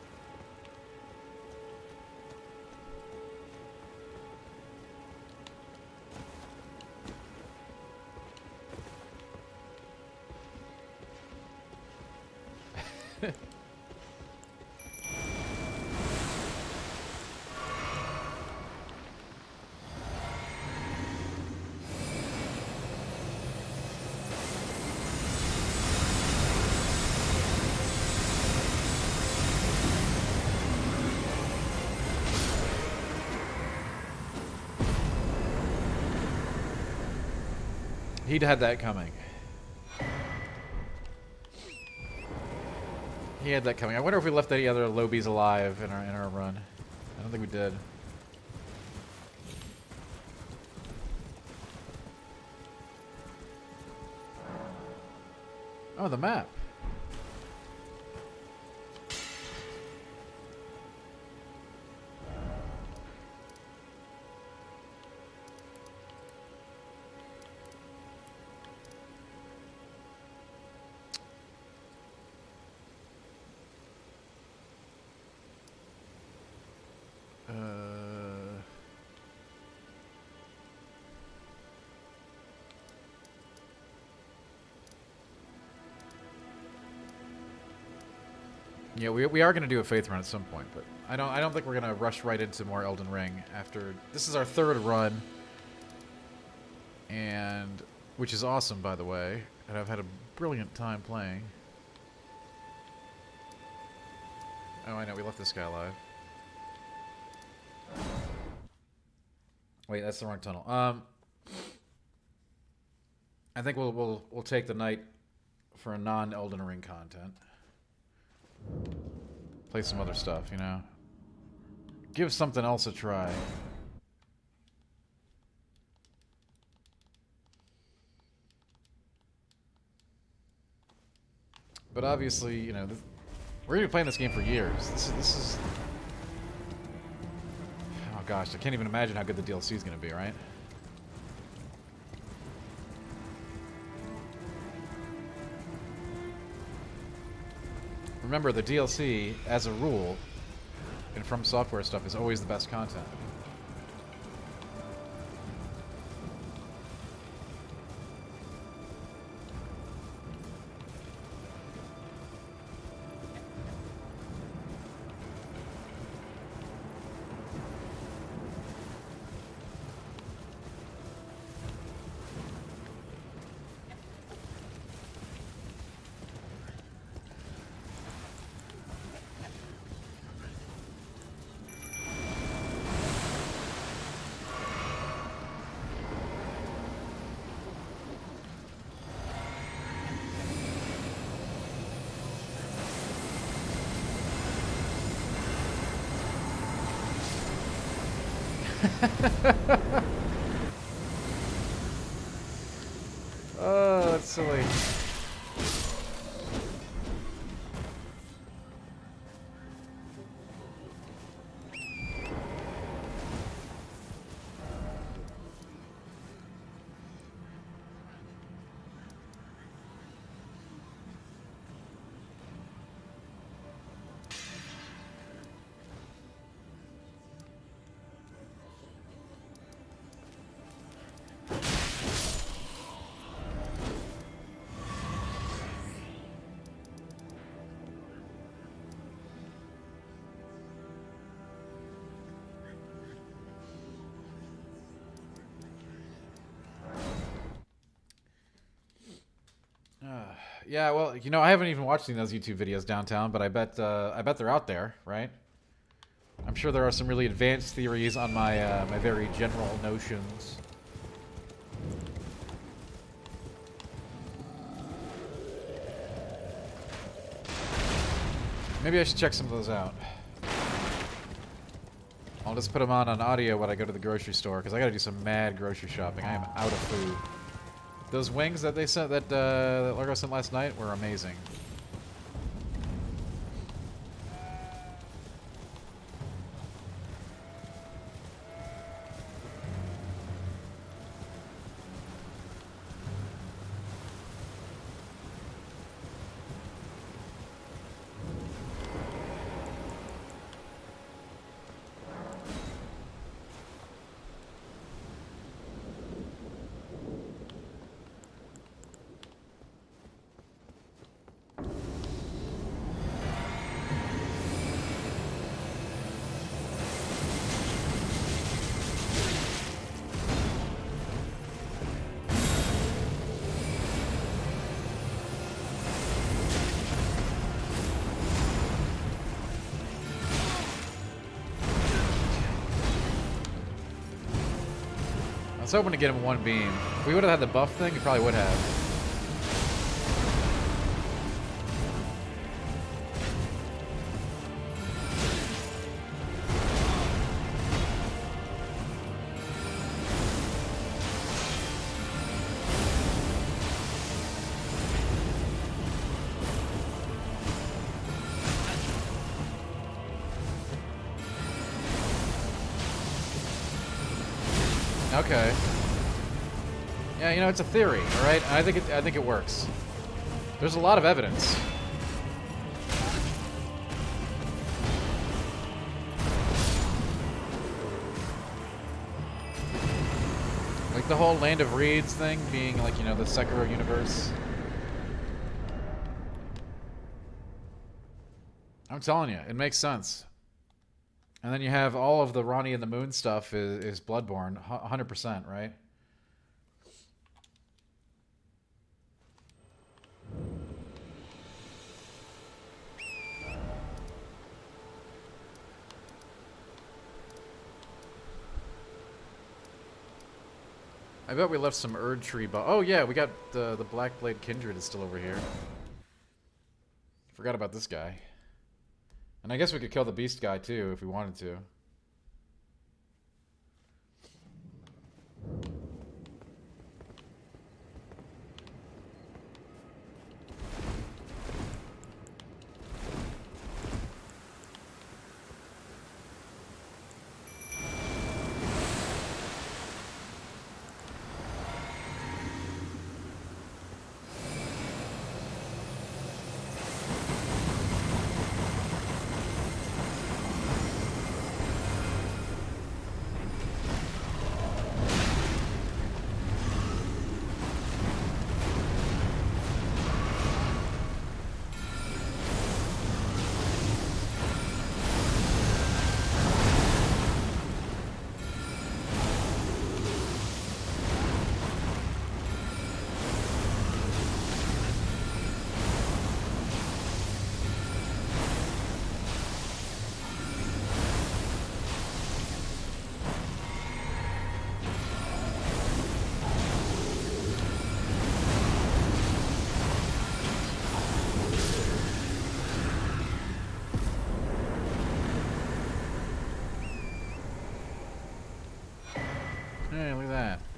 He'd had that coming. He had that coming. I wonder if we left any other Lobies alive in our run. I don't think we did. Oh, the map. Yeah, we are going to do a Faith run at some point, but I don't think we're going to rush right into more Elden Ring after this is our 3rd run, and which is awesome, by the way, and I've had a brilliant time playing. Oh, I know, we left this guy alive. Wait, that's the wrong tunnel. I think we'll take the night for a non-Elden Ring content. Play some other stuff, you know. Give something else a try. But obviously, you know, we're gonna be playing this game for years. This is. Oh gosh, I can't even imagine how good the DLC is gonna be, right? Remember, the DLC, as a rule, and From Software stuff, is always the best content. Oh, that's silly. Yeah, well, you know, I haven't even watched any of those YouTube videos downtown, but I bet they're out there, right? I'm sure there are some really advanced theories on my my very general notions. Maybe I should check some of those out. I'll just put them on audio when I go to the grocery store, because I gotta do some mad grocery shopping. I am out of food. Those wings that they sent, that Largo sent last night, were amazing. I was hoping to get him one beam. If we would have had the buff thing, we probably would have. Okay. Yeah, you know, it's a theory, all right? I think it works. There's a lot of evidence. Like the whole Land of Reeds thing being like, you know, the Sekiro universe. I'm telling you, it makes sense. And then you have all of the Ronnie and the Moon stuff is Bloodborne, 100%, right? I bet we left some Erd Tree oh yeah, we got the Blackblade Kindred is still over here. Forgot about this guy. And I guess we could kill the beast guy too if we wanted to.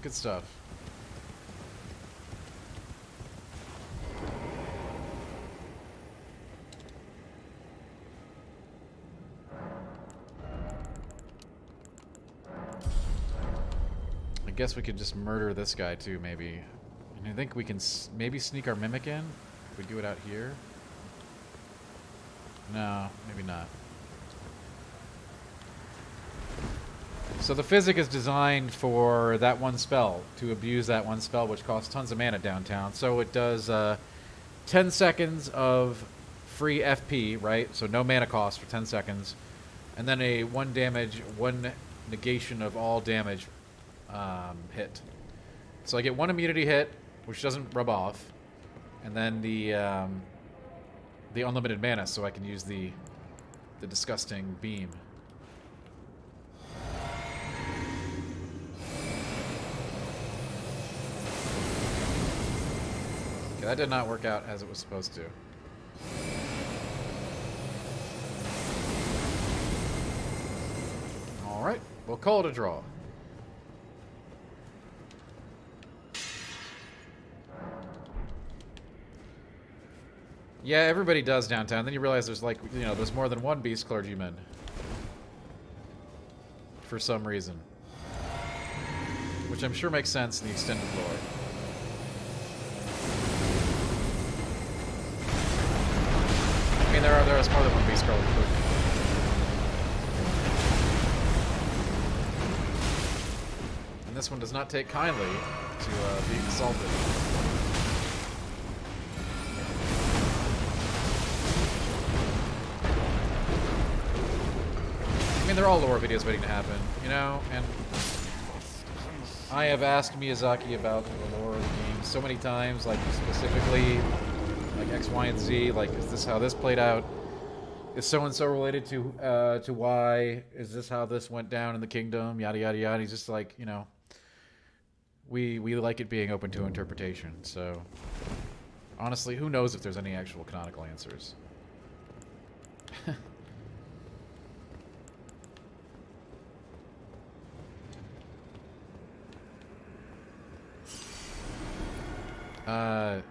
good stuff. I guess we could just murder this guy too, maybe. And I think we can maybe sneak our mimic in if we do it out here. No, maybe not. So the physic is designed for that one spell, to abuse that one spell, which costs tons of mana downtown. So it does 10 seconds of free FP, right? So no mana cost for 10 seconds. And then a 1 damage, 1 negation of all damage hit. So I get 1 immunity hit, which doesn't rub off. And then the unlimited mana, so I can use the disgusting beam. Okay, that did not work out as it was supposed to. Alright, we'll call it a draw. Yeah, everybody does downtown. Then you realize there's like, you know, there's more than one beast clergyman. For some reason. Which I'm sure makes sense in the extended lore. I mean, there is more than one beast clergyman. And this one does not take kindly to being assaulted. I mean, they're all lore videos waiting to happen, you know? And I have asked Miyazaki about the lore of the game so many times, like specifically, like X, Y, and Z. Like, is this how this played out? Is so-and-so related to Y? Is this how this went down in the kingdom? Yada, yada, yada. He's just like, you know, we like it being open to interpretation. So, honestly, who knows if there's any actual canonical answers? I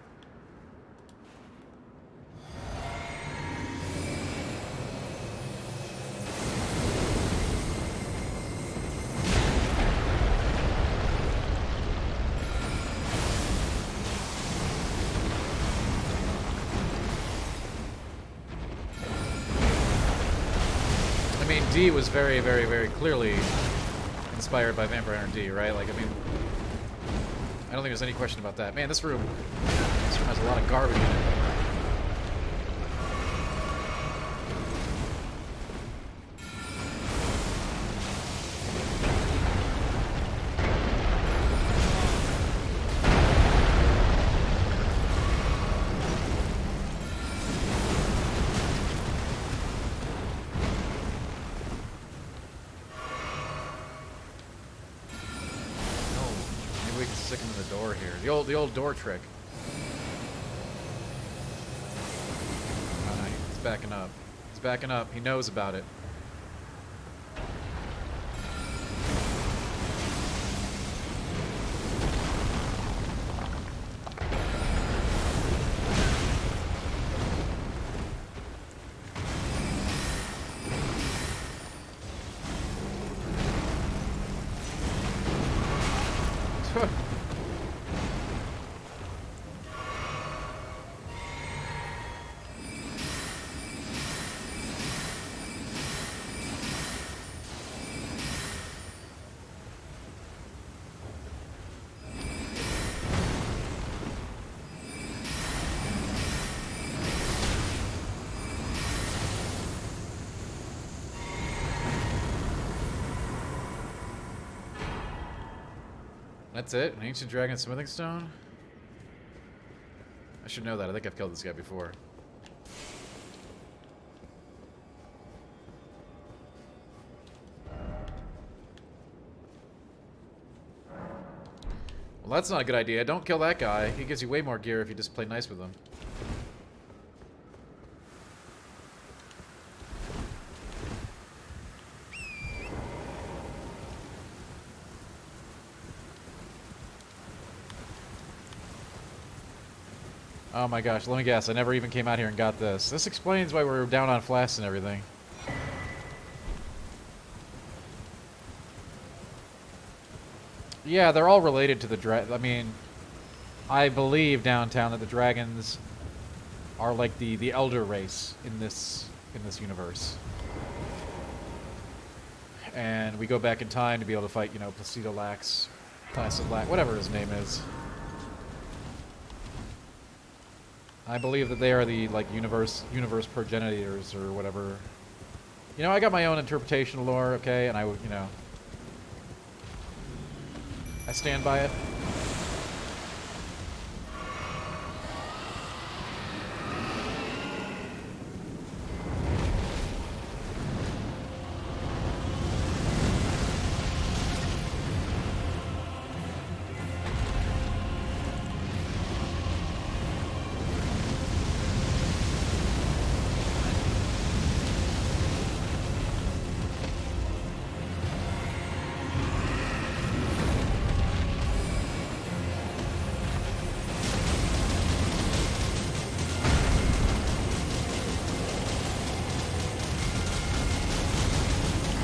mean, D was very, very, very clearly inspired by Vampire Hunter D, right? Like, I mean, I don't think there's any question about that. Man, this room has a lot of garbage in it. Stick him in the door here. The old door trick. Oh, he's backing up. He's backing up. He knows about it. That's it? An ancient dragon smithing stone? I should know that. I think I've killed this guy before. Well, that's not a good idea. Don't kill that guy. He gives you way more gear if you just play nice with him. Oh my gosh, let me guess. I never even came out here and got this. This explains why we're down on flasks and everything. Yeah, they're all related to the I mean, I believe downtown that the dragons are like the elder race in this universe. And we go back in time to be able to fight, you know, Placido Lax, Placid Lax, whatever his name is. I believe that they are the, like, universe progenitors or whatever. You know, I got my own interpretation of lore, okay, and you know, I stand by it.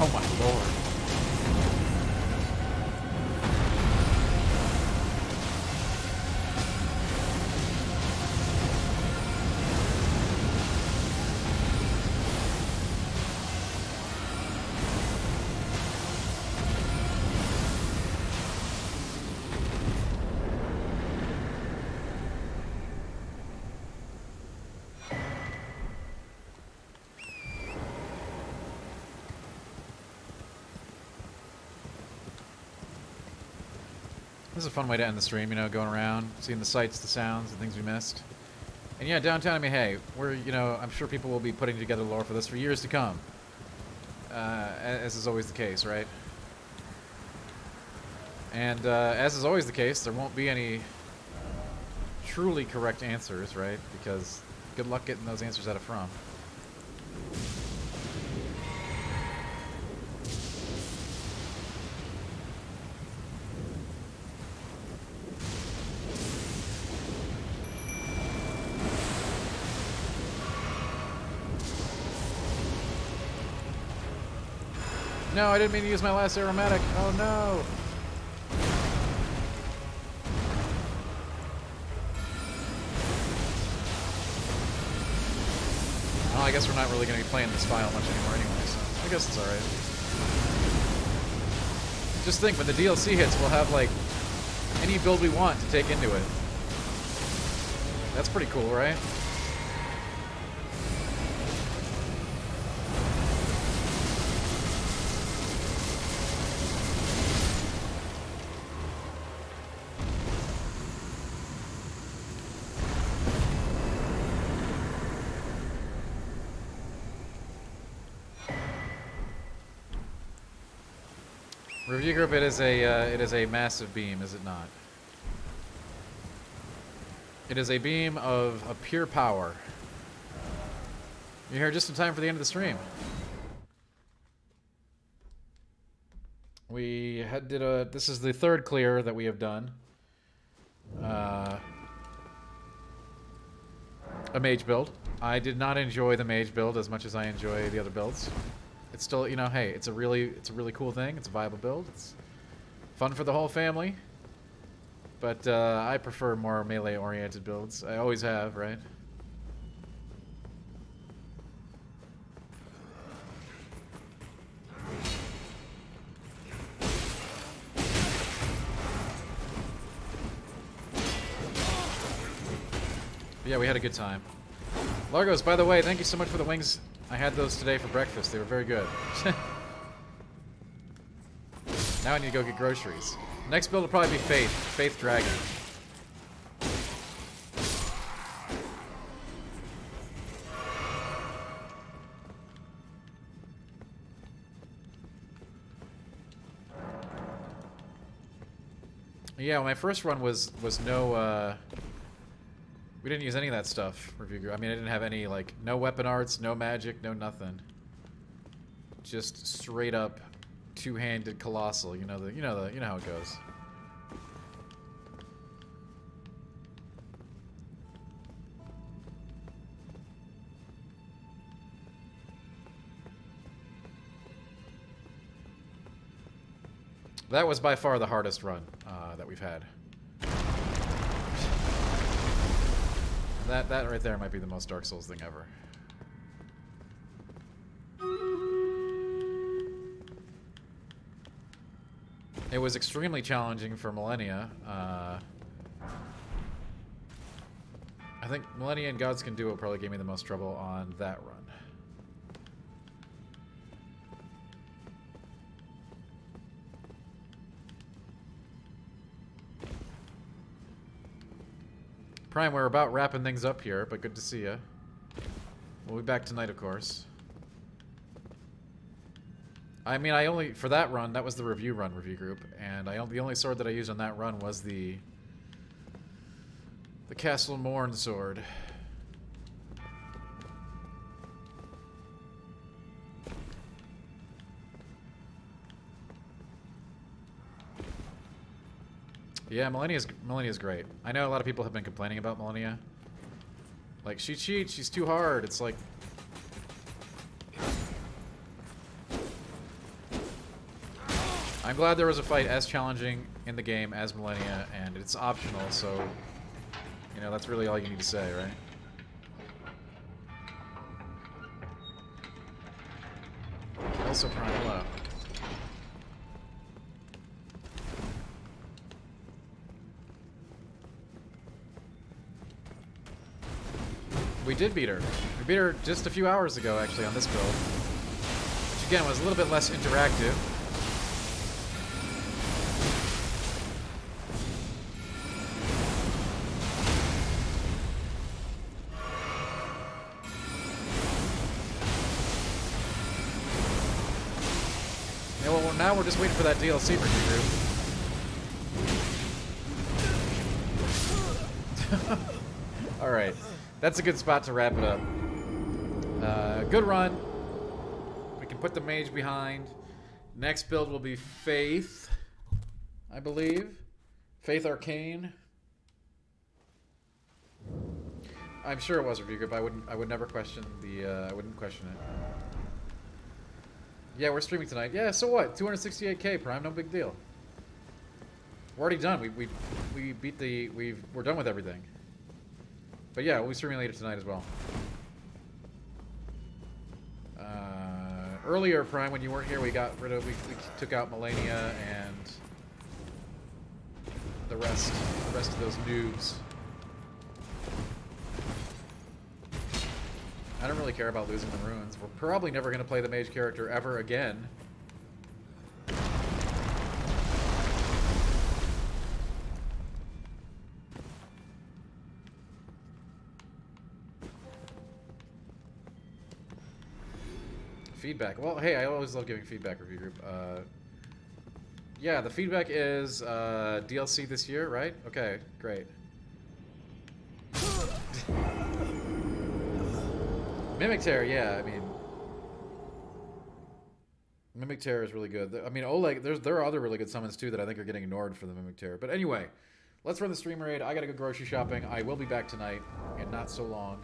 Oh my lord. This is a fun way to end the stream, you know, going around, seeing the sights, the sounds, the things we missed. And yeah, downtown, I mean, hey, you know, I'm sure people will be putting together lore for this for years to come. As is always the case, right? And as is always the case, there won't be any truly correct answers, right? Because good luck getting those answers out of From. No, I didn't mean to use my last aromatic. Oh no! Well, I guess we're not really going to be playing this file much anymore anyway, so I guess it's alright. Just think, when the DLC hits, we'll have, like, any build we want to take into it. That's pretty cool, right? Review group, it is a massive beam, is it not? It is a beam of pure power. You're here just in time for the end of the stream. This is the third clear that we have done. A mage build. I did not enjoy the mage build as much as I enjoy the other builds. It's still, you know, hey, it's a really cool thing. It's a viable build. It's fun for the whole family. But I prefer more melee-oriented builds. I always have, right? But yeah, we had a good time. Largos, by the way, thank you so much for the wings. I had those today for breakfast. They were very good. Now I need to go get groceries. Next build will probably be Faith. Faith Dragon. Yeah, my first run was no, we didn't use any of that stuff, review group. I mean, I didn't have any, like, no weapon arts, no magic, no nothing. Just straight up two-handed colossal, you know how it goes. That was by far the hardest run that we've had. That right there might be the most Dark Souls thing ever. It was extremely challenging for Millennia. I think Millennia and Gods Can Do It probably gave me the most trouble on that run. Prime, we're about wrapping things up here, but good to see you. We'll be back tonight, of course. I mean, I only, for that run, that was the review group, and the only sword that I used on that run was the Castle Morn sword. Yeah, Millennia's great. I know a lot of people have been complaining about Millennia. Like, she cheats, she's too hard. It's like... I'm glad there was a fight as challenging in the game as Millennia, and it's optional, so... You know, that's really all you need to say, right? Also, Prime, hello. We did beat her. We beat her just a few hours ago, actually, on this build. Which, again, was a little bit less interactive. Yeah, well, now we're just waiting for that DLC review group. Alright. That's a good spot to wrap it up. Good run. We can put the mage behind. Next build will be Faith, I believe. Faith Arcane. I'm sure it was a review group. I would never question the. I wouldn't question it. Yeah, we're streaming tonight. Yeah, so what? 268K Prime, no big deal. We're already done. We beat the. We're done with everything. But yeah, we'll be streaming later tonight as well. Earlier, Prime, when you weren't here, we took out Millennia and the rest of those noobs. I don't really care about losing the ruins. We're probably never going to play the mage character ever again. Feedback. Well, hey, I always love giving feedback, review group. Yeah, the feedback is DLC this year, right? Okay, great. Mimic Terror, yeah, I mean... Mimic Terror is really good. I mean, Oleg, there are other really good summons, too, that I think are getting ignored for the Mimic Terror. But anyway, let's run the stream raid. I gotta go grocery shopping. I will be back tonight, and not so long.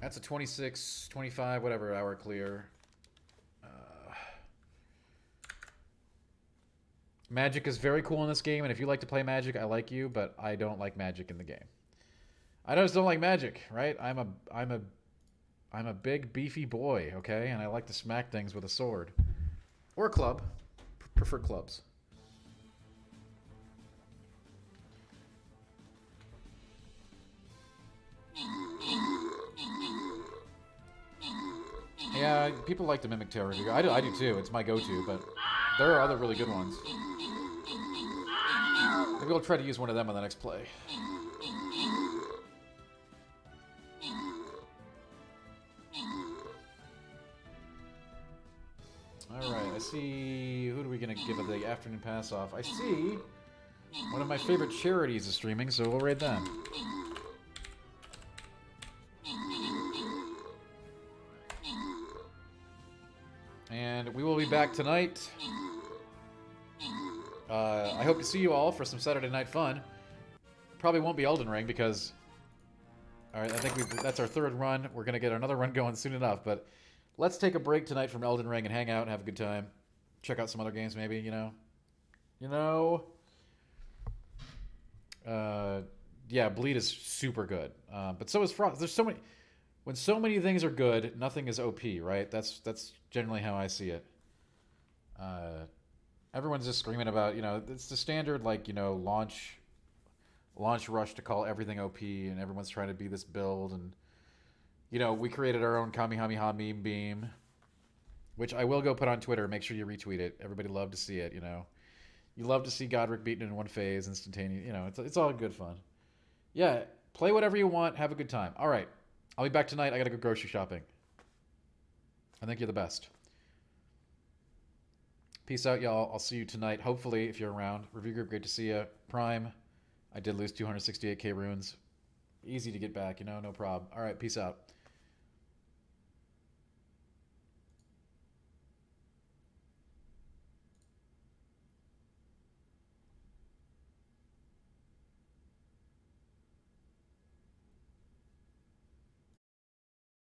That's a 26, 25, whatever hour clear. Magic is very cool in this game, and if you like to play Magic, I like you, but I don't like Magic in the game. I just don't like Magic, right? I'm a big beefy boy, okay? And I like to smack things with a sword. Or a club. Prefer clubs. Yeah, people like the Mimic Terror review. I do too. It's my go-to, but there are other really good ones. Maybe we'll try to use one of them on the next play. Alright, I see... Who are we going to give the afternoon pass off? I see one of my favorite charities is streaming, so we'll raid them. And we will be back tonight. I hope to see you all for some Saturday night fun. Probably won't be Elden Ring because... Alright, I think that's our third run. We're going to get another run going soon enough, but let's take a break tonight from Elden Ring and hang out and have a good time. check out some other games maybe, you know. You know. Yeah, Bleed is super good. But so is Frost. There's so many. When so many things are good, nothing is OP, right? That's generally how I see it. Everyone's just screaming about, you know, it's the standard, like, you know, launch rush to call everything OP, and everyone's trying to be this build, and, you know, we created our own Kamehameha meme beam, which I will go put on Twitter. Make sure you retweet it. Everybody love to see it, you know. You love to see Godric beaten in one phase, instantaneous, you know, it's all good fun. Yeah, play whatever you want, have a good time. All right, I'll be back tonight. I gotta go grocery shopping. I think you're the best. Peace out, y'all. I'll see you tonight. Hopefully, if you're around. Review group, great to see you. Prime, I did lose 268k runes. Easy to get back, you know, no problem. All right, peace out.